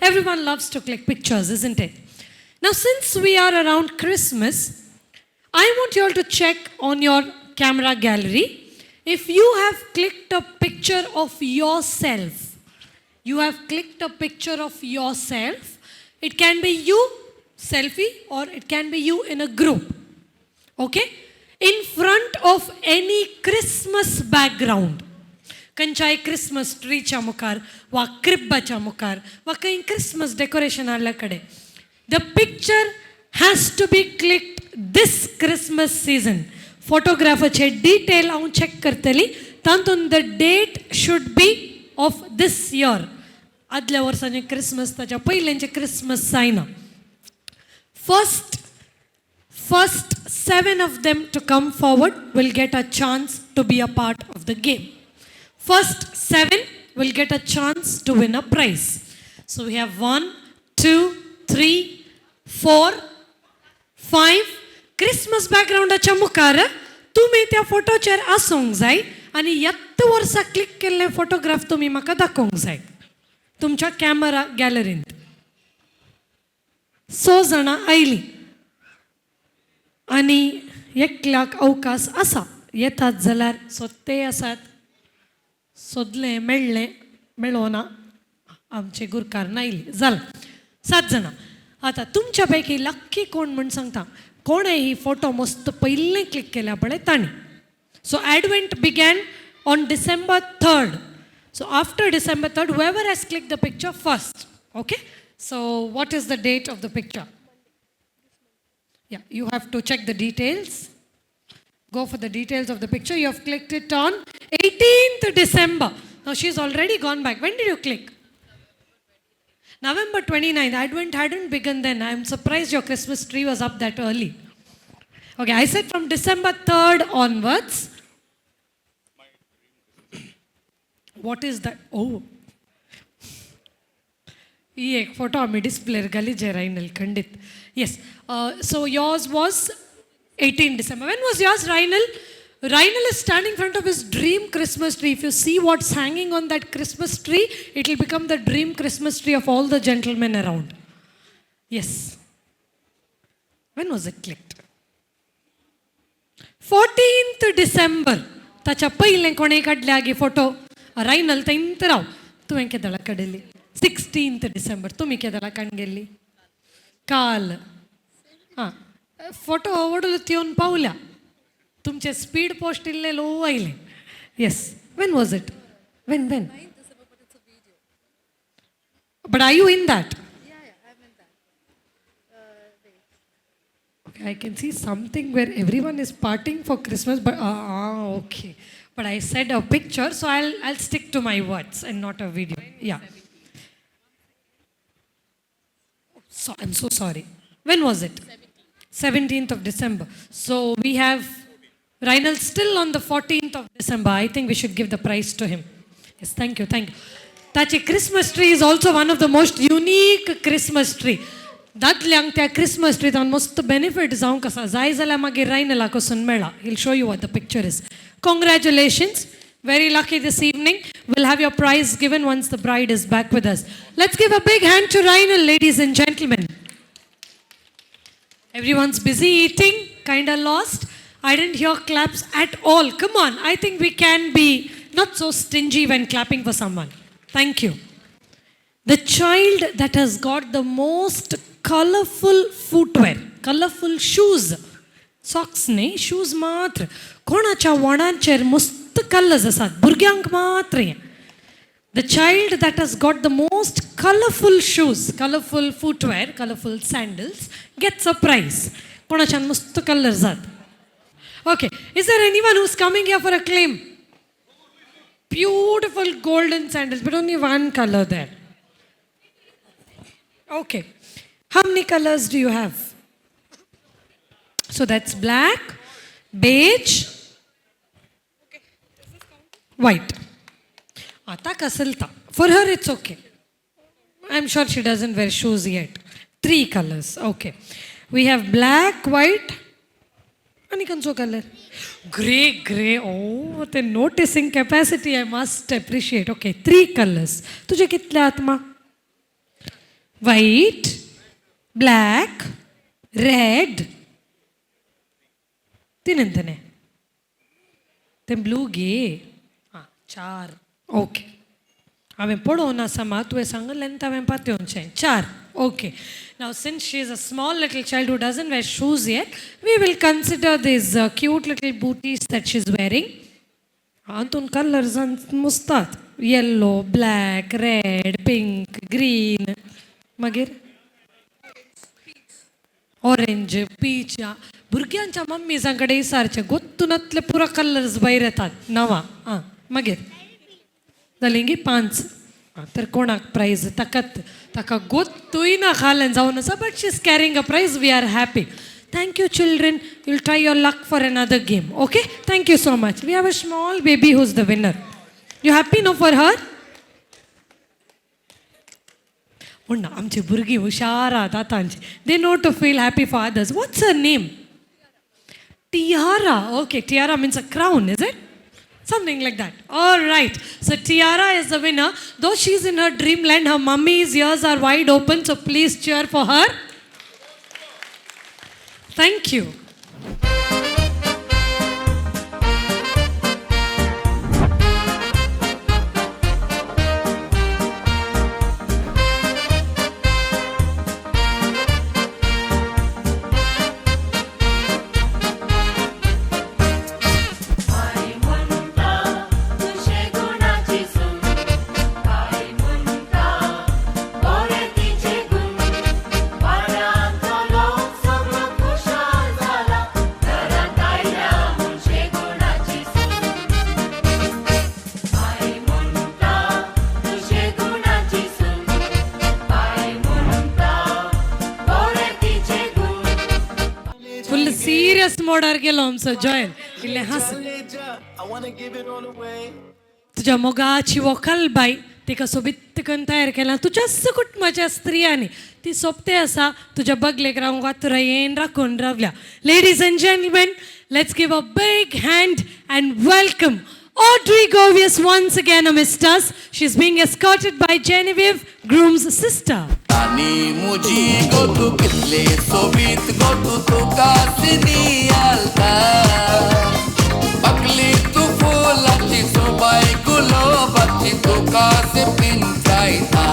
Everyone loves to click pictures, isn't it? Now, since we are around Christmas, I want you all to check on your camera gallery if you have clicked a picture of yourself. You have clicked a picture of yourself. It can be you, selfie, or it can be you in a group. Okay? In front of any Christmas background. खंयच्याय Christmas ट्रीच्या मुखार वा क्रिब्बाच्या मुखार वा खंय Christmas decoration आसल्या कडेन the picture has to be clicked this Christmas season. फोटोग्राफाचे detail हांव चॅक करतली. तातूंत the date should be of this year. आदल्या वर्साचें क्रिसमस ताच्या पयलेंचें क्रिसमस जायना. First 7 of them to come forward will get a chance to be a part of the game. First 7 will get a chance to win a prize. So we have 1, 2, 3, 4, 5. Christmas background acha मुखार तुमी त्या फोटोचेर आसूंक जाय आनी येत्त वर्सा click केल्ले photograph तुमी म्हाका दाखोवंक जाय तुमच्या कॅमेरा गॅलरींत. 6 जाणां आयलीं आनी एकल्याक अवकाश आसा. येतात जाल्यार सोदते आसात. सोदलें मेळ्ळें मेळोना आमचे गुरकार नायली जालें. 7 जाणां. आतां तुमच्या पैकी लक्की कोण म्हण सांगता कोणें ही फोटो मस्त पयलें क्लिक केल्या पळय ताणी. So Advent began on December 3rd. So after December 3rd, whoever has clicked the picture first. Okay? So what is the date of the picture? Yeah, you have to check the details. Go for the details of the picture. You have clicked it on 18th December. Now she's already gone back. When did you click? November 29th. Advent hadn't begun then. I'm surprised your Christmas tree was up that early. Okay, I said from December 3rd onwards. What is that? Oh. ही एक photo आम्ही डिस्प्लेर घाली जे रायनल खंडित. Yes. So yours was 18 December. When was yours, Rainal? Rainal is standing in front of his dream Christmas tree. If you see what's hanging on that Christmas tree, it will become the dream Christmas tree of all the gentlemen around. Yes. When was it clicked? 14th December. ताच्या पयलें कोणें काडल्या गे photo Rynal थंयत Rao तुवें केदळा काडली. 16th December. तुमी केदळा काण गेल्ली काल. हां फोटो ओडून येवन पावल्या. तुमचे स्पीड पोस्ट इल्ले लो आयले. Yes. When was it? When but are you in that? I can see something where everyone is partying for Christmas, but okay. But I said a picture, so I'll stick to my words and not a video. Yeah. So I'm so sorry. When was it? 17th of December. So we have Reinald still on the 14th of December. I think we should give the prize to him. Yes, thank you, thank you. Tachi Christmas tree is also one of the most unique Christmas tree. दादल्यांक त्या Christmas ट्रीतान मस्त benefit जावंक आसा. जाय जाल्यार मागीर रायनला कोसून मेळ्ळा. He'll show you what the picture is. Congratulations. Very lucky this evening. We'll have your prize given once the bride is back with us. Let's give a big hand to Rhinal, ladies and gentlemen. Everyone's busy eating, kind of lost. I didn't hear claps at all. Come on, I think we can be not so stingy when clapping for someone. Thank you. The child that has got the most colorful footwear, colorful shoes, socks न्ही, shoes मात्र. कोणाच्या वडांचेर मस्त colours आसात, भुरग्यांक मात्र हे. The child that has got the most colorful shoes, colorful footwear, colorful sandals gets a prize. कोणाच्यान मस्त colours आसात. Okay, is there anyone who's coming here for a claim? Beautiful golden sandals, but only one color there. Okay, how many colors do you have? So that's black, beige, white. Ata kasalta. For her it's okay. I'm sure she doesn't wear shoes yet. 3 colors. Okay. We have black, white. Any color? Grey. Oh, the noticing capacity I must appreciate. Okay, 3 colors. तुझे कितले आत्मा? White, black, red. 3 अंतने. Then blue गे. 4. Okay. हमें पढ़ो ना समा तू ऐसा length हमें पाते होंगे 4. Okay. Now since she is a small little child who doesn't wear shoes yet, we will consider these cute little booties that she's wearing. Antun colors mustat. Yellow, black, red, pink, green. Magir? Orange, peach. भुरग्यांच्या मम्मीजांकडे सारचे गोत्तुनातले पुरा colours भायर येतात नवा मागीर जालेंगी 5 तर कोणाक prize ताका गोत्तूय ना खालन जावन आसा but she is carrying a prize we are happy thank you children you will try your luck for another game okay thank you so much we have a small baby who is the winner you happy no for her म्हणना आमची भुरगीं हुशार आहात आतांची they know to feel happy for others what's her name Tiara. Okay, tiara means a crown, is it? Something like that. All right. So Tiara is the winner. Though she's in her dreamland, her mummy's ears are wide open. So please cheer for her. Thank you. मोडार गेलो आमचो जॉयल इल्ले हास तुज्या मोगाची व्हंकल by तिका सोबीत करून तयार केला तुज्या सकूट म्हज्या स्त्रियांनी ती सोबते आसा तुज्या बगलेक रावंक वातुरा येन राखून रावल्या ladies and gentleman let's give a big hand and welcome Audrey Govius once again amidst us. She's being escorted by Genevieve, groom's sister. Ani muji go to kitle sobit go to kasini alta bakli tu fulati subai gulo batti tu kas pintaita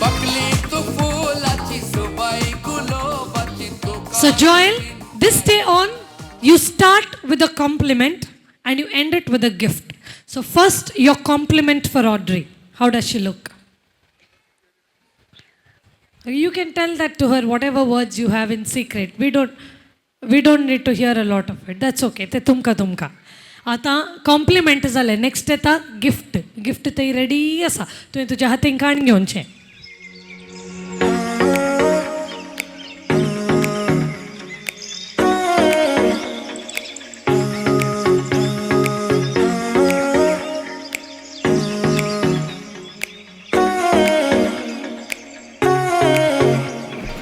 bakli tu fulati subai gulo batti tu. So Joel, this day on you start with a compliment and you end it with a gift. So first, your compliment for Audrey. How does she look? You can tell that to her, whatever words you have in secret. We don't need to hear a lot of it. That's okay. ते तुमका. आता compliment झाले. Next येता gift. Gift ते ready असा. तुवें तुज्या हातीन काण घेवनचें.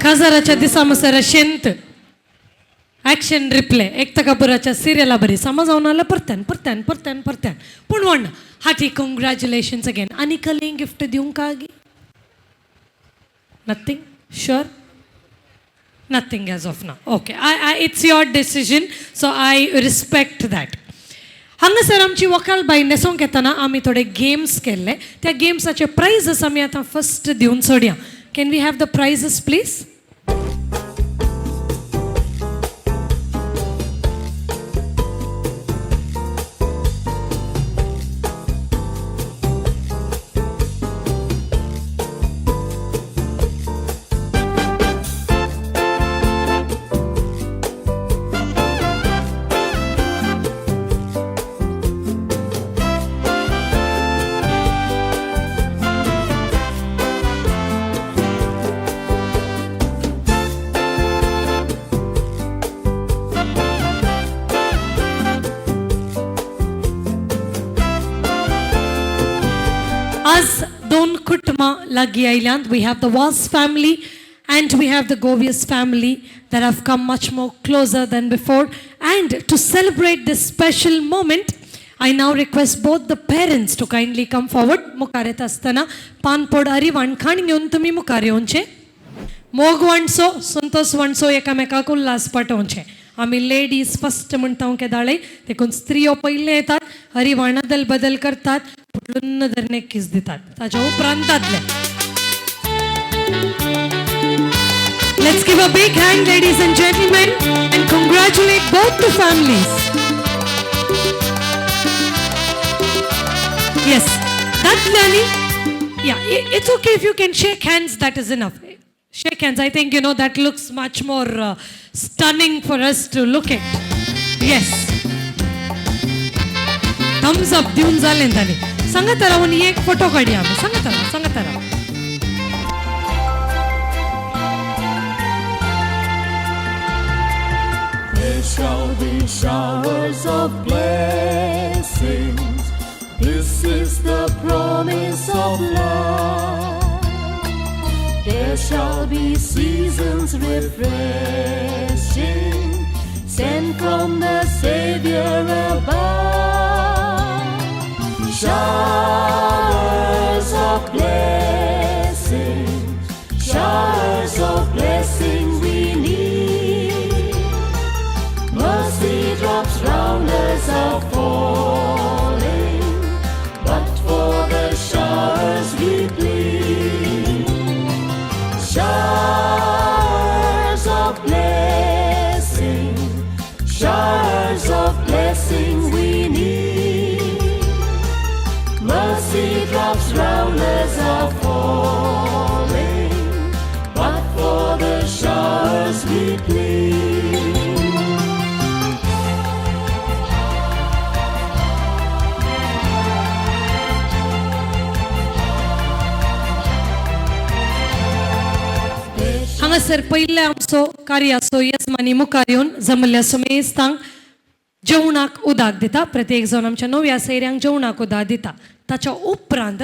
काजाराच्या दिसा मसर शेंत ॲक्शन रिप्ले एक तकापुराच्या सिरियला बरी समजावून आलं परत्यान पूण म्हण हार्टी कॉंग्रॅच्युलेशन्स अगेन आनी कसलें गिफ्ट दिवंक का गी nothing sure nothing as of now okay it's your decision so I respect that हांगासर आमची वकाल बाई न्हेसोंक येताना आमी थोडे गेम्स केल्ले त्या गेम्साचे प्रायझस आमी आतां फस्ट दिवन सोडया can we have the prizes please आज दोन कुटुंबां लागीं आयल्यांत we have the Vaz family and we have the Govias family that have come much more closer than before. And to celebrate this special moment, I now request both the parents to kindly come forward. मुखारेत असताना पानपोड अरी वाणखाण घेऊन तुम्ही मुखार येवचे मोग वणसो संतोष वणसो एकामेकाक उल्हास पाठोवचे आमी ladies first म्हणटा केदाळे देखून स्त्रियो पयले येतात हरी वाणादल बदल करतात पुटलुन्न धरणे किस दितात ताच्या उपरांतातले Let's give a big hand, ladies and gentlemen, and congratulate both the families. Yes, that's Lani. Yeah, it's okay if you can shake hands, that is enough. Shake hands, I think, that looks much more stunning for us to look at. Yes. Thumbs up, देऊन झाले तानी. सांगा तरा उनी एक photo काढूया आम्ही. सांगा तरा. There shall be showers of blessings. This is the promise of love. There shall be seasons refreshing, sent from the Savior above. Showers of blessings, showers of blessing we need. Mercy drops round us are falling, but for the showers we plead. Showers of blessing, showers of blessing we need. Mercy drops round us are falling, but for the showers we plead. हांगासर पयले आमचो कार्याचो येजमानी मुखार येवन जमल्ल्या सुमेस्तांक जेवणाक उदक दिता प्रत्येक जण आमच्या नव्या सैऱ्यांक जेवणाक उदक दिता ताच्या उपरांत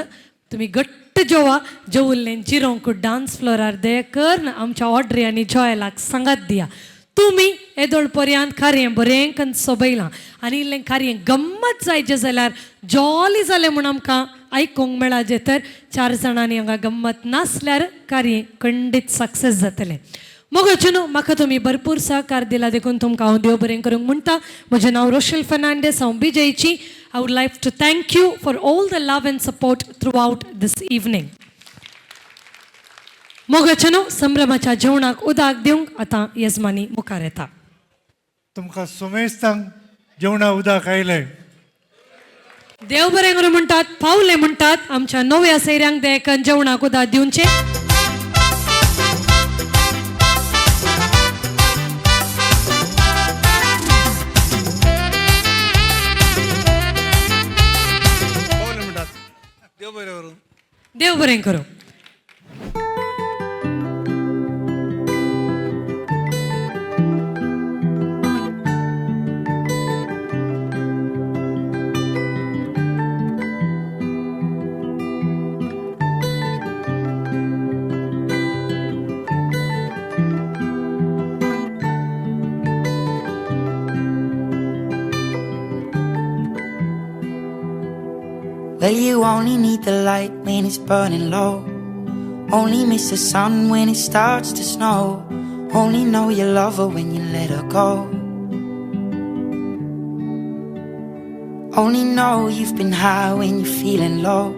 तुम्ही घट्ट जेवा जेवल्लें जिरोंक डान्स फ्लोरार दयकर आमच्या ऑड्री आनी जॉयलाक सांगात दिया तुम्ही येदोळ पर्यंत खारें बरें करून सोबयलां आनी इल्लें खारें गम्मत जायचें जाल्यार जॉली जालें म्हूण आमकां आयकूंक मेळा जे तर 4 जाणांनी हांगा गम्मत नासल्यार कार्य खंडीत सक्सेस जातलें मोगचुनू म्हाका तुमी भरपूर सहकार दिला देखून तुमकां हांव देव बरें करूंक म्हणटा म्हजें नांव रोशल फर्नांडीस हांव बिजयची I would like to thank you for all the love and support throughout this evening मोगचुनू संभ्रमाच्या जेवणाक उदक दिवंक आतां येजमानी मुखार येता तुमकां सुमेस्तांक जेवणा उदक आयलें देव बरें करूं म्हणटात पावले म्हणटात आमच्या नव्या सैऱ्यांक देयकन जेवणाक उदक दिवचें देव बरें करूं Well, you only need the light when it's burning low. Only miss the sun when it starts to snow. Only know you love her when you let her go. Only know you've been high when you're feeling low.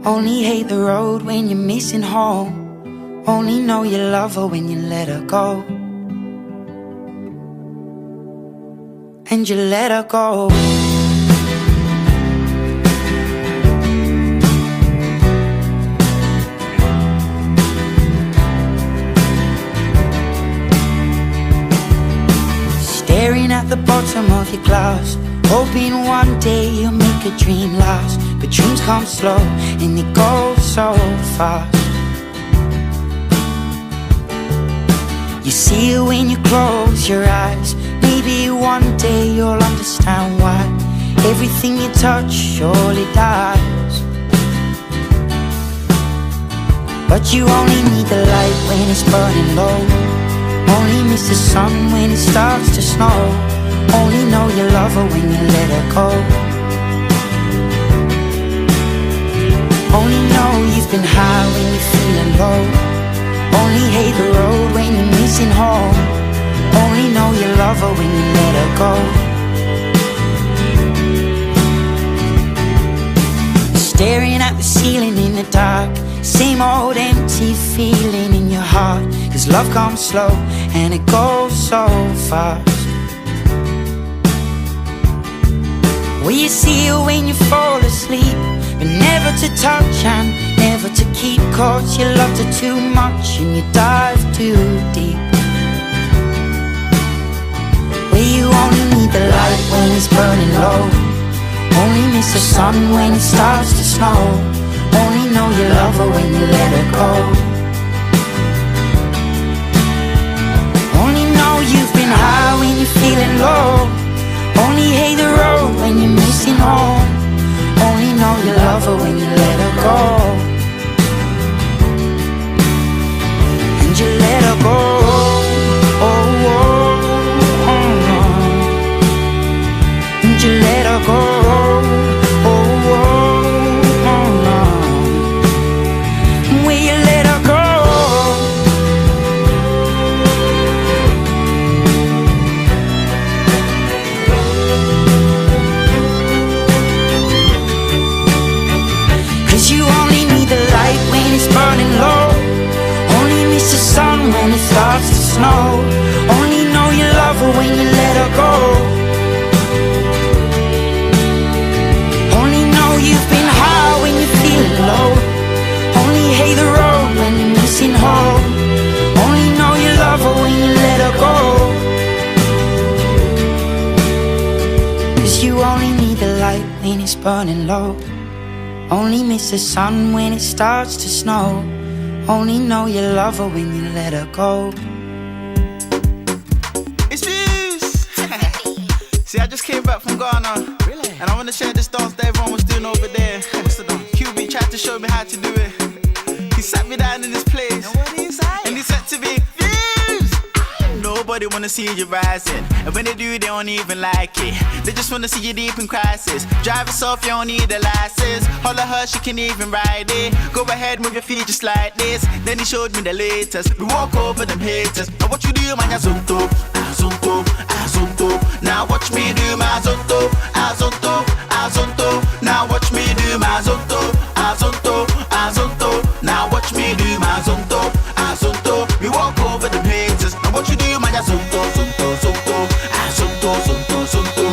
Only hate the road when you're missing home. Only know you love her when you let her go. And you let her go. Staring at the bottom of your glass, hoping one day you'll make a dream last. But dreams come slow and they go so fast. You see it when you close your eyes. Maybe one day you'll understand why everything you touch surely dies. But you only need the light when it's burning low. Only miss the sun when it starts to snow. Only know you love her when you let her go. Only know you've been high when you're feeling low. Only hate the road when you're missing home. Only know you love her when you let her go. Staring at the ceiling in the dark, same old empty feeling in your heart. Cause love comes slow and it goes so fast. Well, you see her when you fall asleep, but never to touch and never to keep. Cause you loved her too much and you dive too deep. Well, you only need the light when it's burning low. Only miss the sun when it starts to snow. Only know you love her when you let her go. Only know you've been high when you're feeling low. Only hate the road when you're missing home. Only know you love her when you let her go. And you let her go. Oh, oh, oh, oh. And you let her go. Oh, oh, oh, oh. Will you let her go? You only need the light when it's burning low. Only miss the sun when it starts to snow. Only know you love her when you let her go. Only know you've been high when you're feeling low. Only hate the road when you're missing home. Only know you love her when you let her go. Cause you only need the light when it's burning low. Only miss the sun when it starts to snow. Only know you love her when you let her go. It's Fuse! See, I just came back from Ghana. Really? And I want to share this dance that everyone was doing over there. What's the dance? QB tried to show me how to do it. He sat me down in this place. And he said to me, Fuse! Nobody wanna see you rising. And when they do, they don't even like it. They just wanna see you deep in crisis. Drive yourself, you don't need a license. Holler her, she can even ride it. Go ahead, move your feet just like this. Then he showed me the latest. We walk over them haters. Now what you do, man, azonto, azonto, azonto. Now watch me do my azonto, azonto, azonto. Now watch me do my azonto, azonto, azonto. Now watch me do my azonto, azonto. We walk over them haters. Now what you do, man, azonto, zonto, zonto, azonto, zonto, zonto,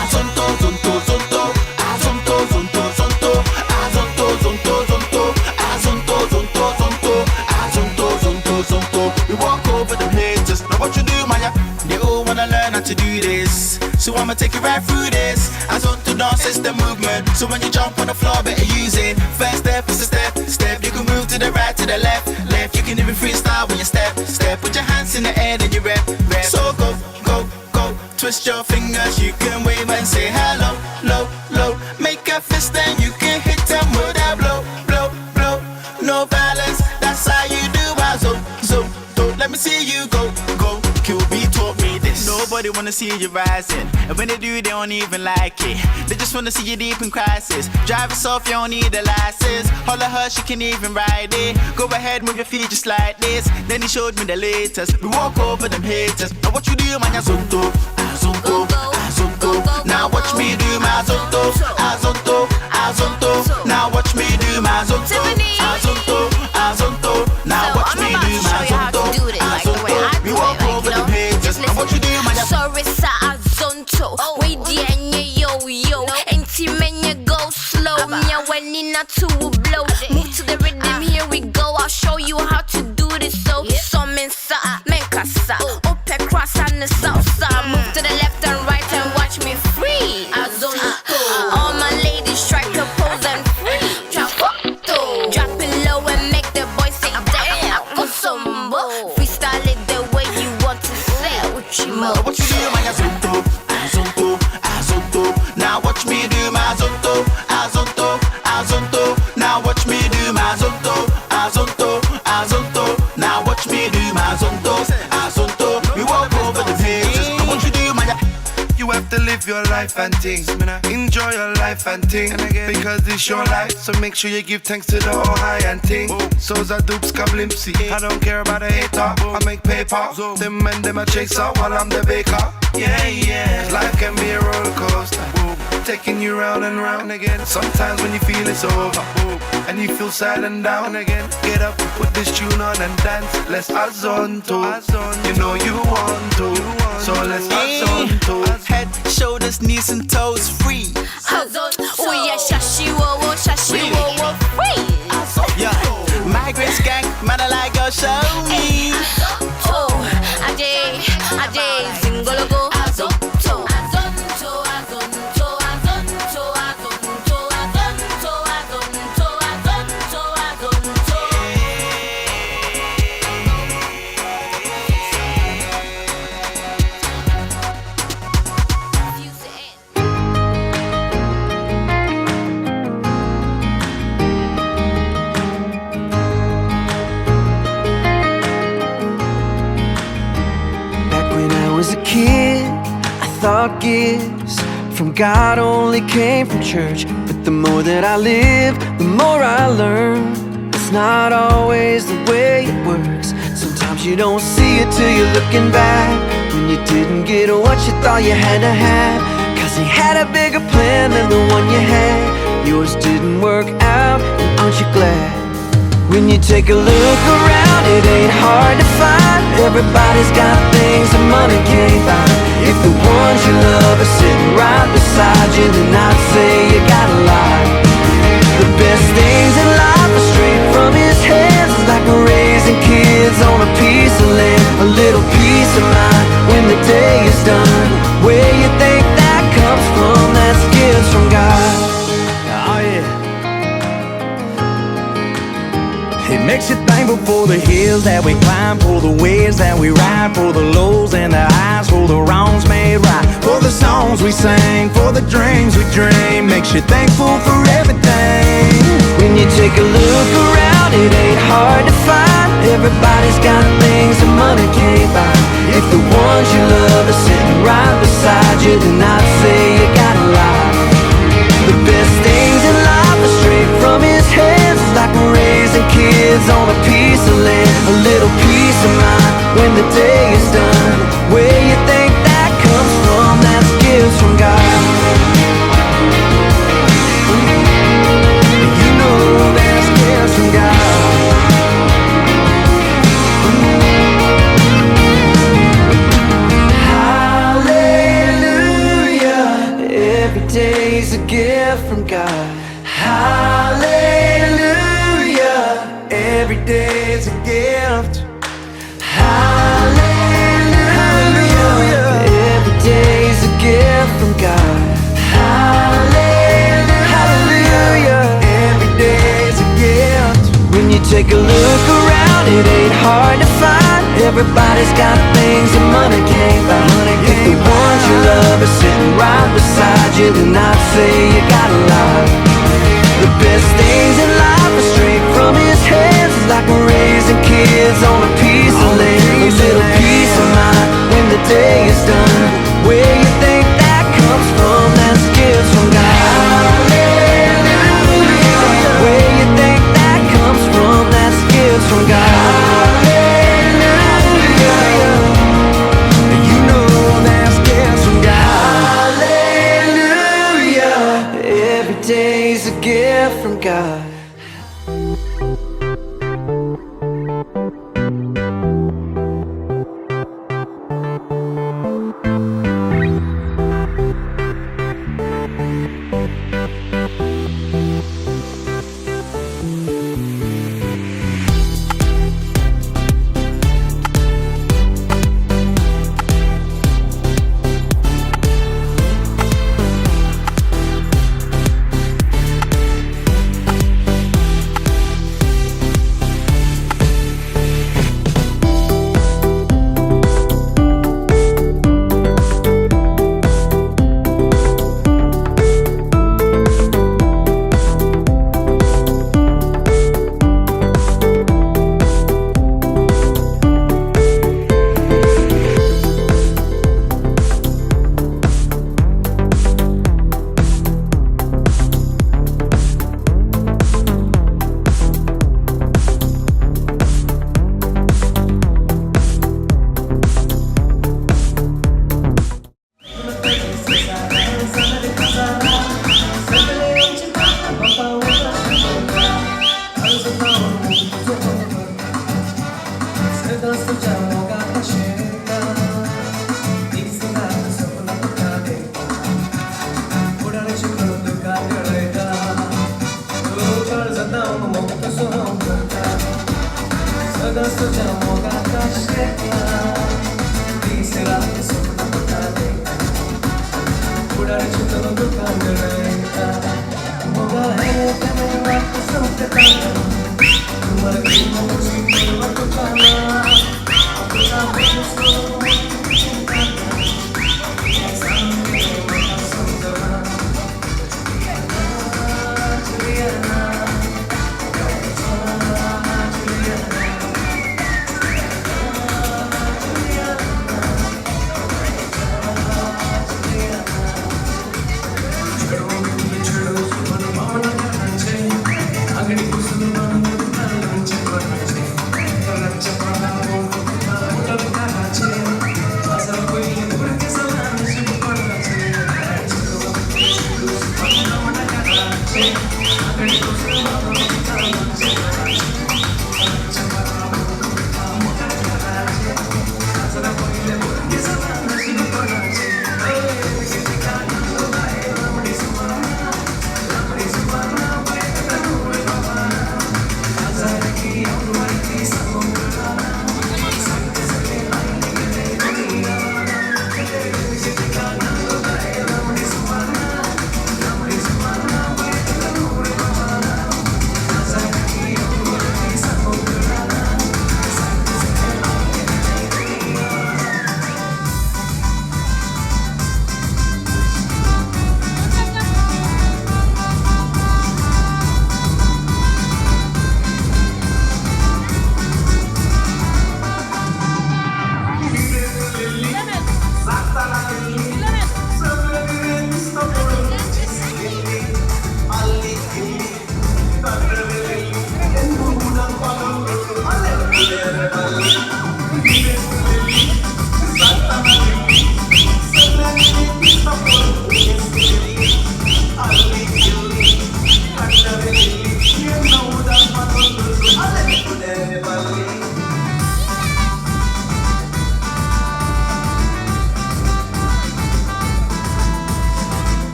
azonto, zonto, zonto, azonto, zonto, zonto, azonto, zonto, zonto, azonto, zonto, zonto, azonto, zonto, zonto. We walk over them haters. Now what you do, man? They all wanna learn how to do this. So I'ma take you right through this. Azonto dance is the movement. So when you jump on the floor, better use it. First step is a step, step. You can move to the right, to the left, left. You can even freestyle when you step, step. Put your hands in the air, then you rep, rep. So go, go, go. Twist your fingers, you can wave and say hello, low, low. Make a fist, then you can hit them with that blow, blow, blow. No balance, that's how you do. Zo, zo, do. Let me see you go, go. QB taught me this. Nobody wanna see you rising. And when they do, they don't even like it. They just wanna see you deep in crisis. Drive yourself, you don't need a license. Holler her, she can even ride it. Go ahead, move your feet just like this. Then he showed me the latest. We walk over them haters. Now what you do, man, azonto, azonto, azonto. Now watch me do my azonto, azonto, azonto. Now watch me do my azonto, azonto, azonto. Now watch me do my azonto, azonto. We walk over them haters. Now what you do, man, sorry, sa azonto. We the yo yo. Ain't men you go slow. Me when in a two blow. Move to the rhythm, here we go. I'll show you how to do this. So some mensa, menkasa. Up across on the south side. Move to the left and right and watch me free. Azonto. All my ladies strike a pose and free. Drop it low and make the boys say damn. Go sombo. Freestyle it the way you want to say. Uchimo. what you do, man, azonto, azonto, azonto. Now watch me do my azonto, azonto, azonto. Now watch me do my azonto, azonto, azonto. Now watch me do my azonto, azonto. We walk over the pages. Now what you do, man? You have to live your life and things. Enjoy your life and things. Because it's your life, so make sure you give thanks to the all high and thing. So's a dupes kablimsy. I don't care about a hater. I make paper. Them and them a chaser while I'm the baker. Yeah, yeah. Life can be a roller coaster. Taking you round and round again. Sometimes when you feel it's over and you feel sad and down again, get up, put this tune on and dance. Let's azonto. You know you want to, so let's azonto. Head, shoulders, knees and toes free. Azonto. Oh yeah, shashi wo wo, shashi wo wo free. Yeah, migrants gang, man I like go show me. Oh, Ajay, Zingologo. Azonto, azonto, azonto, azonto, azonto, azonto, azonto, azonto, azonto. Back when I was a kid, I thought gifts from God only came from church. But the more that I live, the more I learn. It's not always the way it works. Sometimes you don't see it till you're looking back, when you didn't get what you thought you had to have. Cause he had a bigger plan than the one you had. Yours didn't work out, and aren't you glad? When you take a look around, it ain't hard to find. Everybody's got things that money can't buy. If the ones you love are sitting right beside you, then I'd say you got a lot. The best things in life are straight from his hands. It's like raising kids on a piece of land. A little peace of mind when the day is done. Where you think that comes from? That's gifts from God. Oh yeah. It makes you thankful for the hills that we climb, for the waves that we ride, for the lows and the highs, for the wrongs made right, for the songs we sing, for the dreams we dream. Makes you thankful for everything. When you take a look around, it ain't hard to find. Everybody's got things that money can't buy. If the ones you love are sitting right beside you, then I'd say you got a lot. The best things in life are straight from his hands. It's like raising kids on a piece of land. A little peace of mind when the day is done. Where you think that comes from? That's gifts from God. You know that's gifts from God. Hallelujah. Every day's a gift from God. Hallelujah. Every day's a gift. Hallelujah. Every day's a gift from God. Hallelujah. Every day's a gift. When you take a look around, it ain't hard to find. Everybody's got things that money can't buy. If the ones you love are sitting right beside you, then I'd say you got a lot. The best things in life are straight from his hands. It's like raising kids on a piece of land. A little peace of mind when the day is done. hear from God.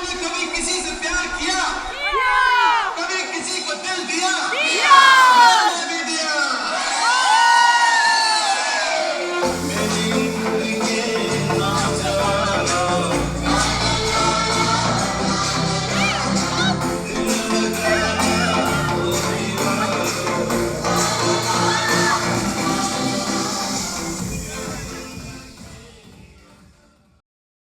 ने कभी किसी से प्यार किया? कभी किसी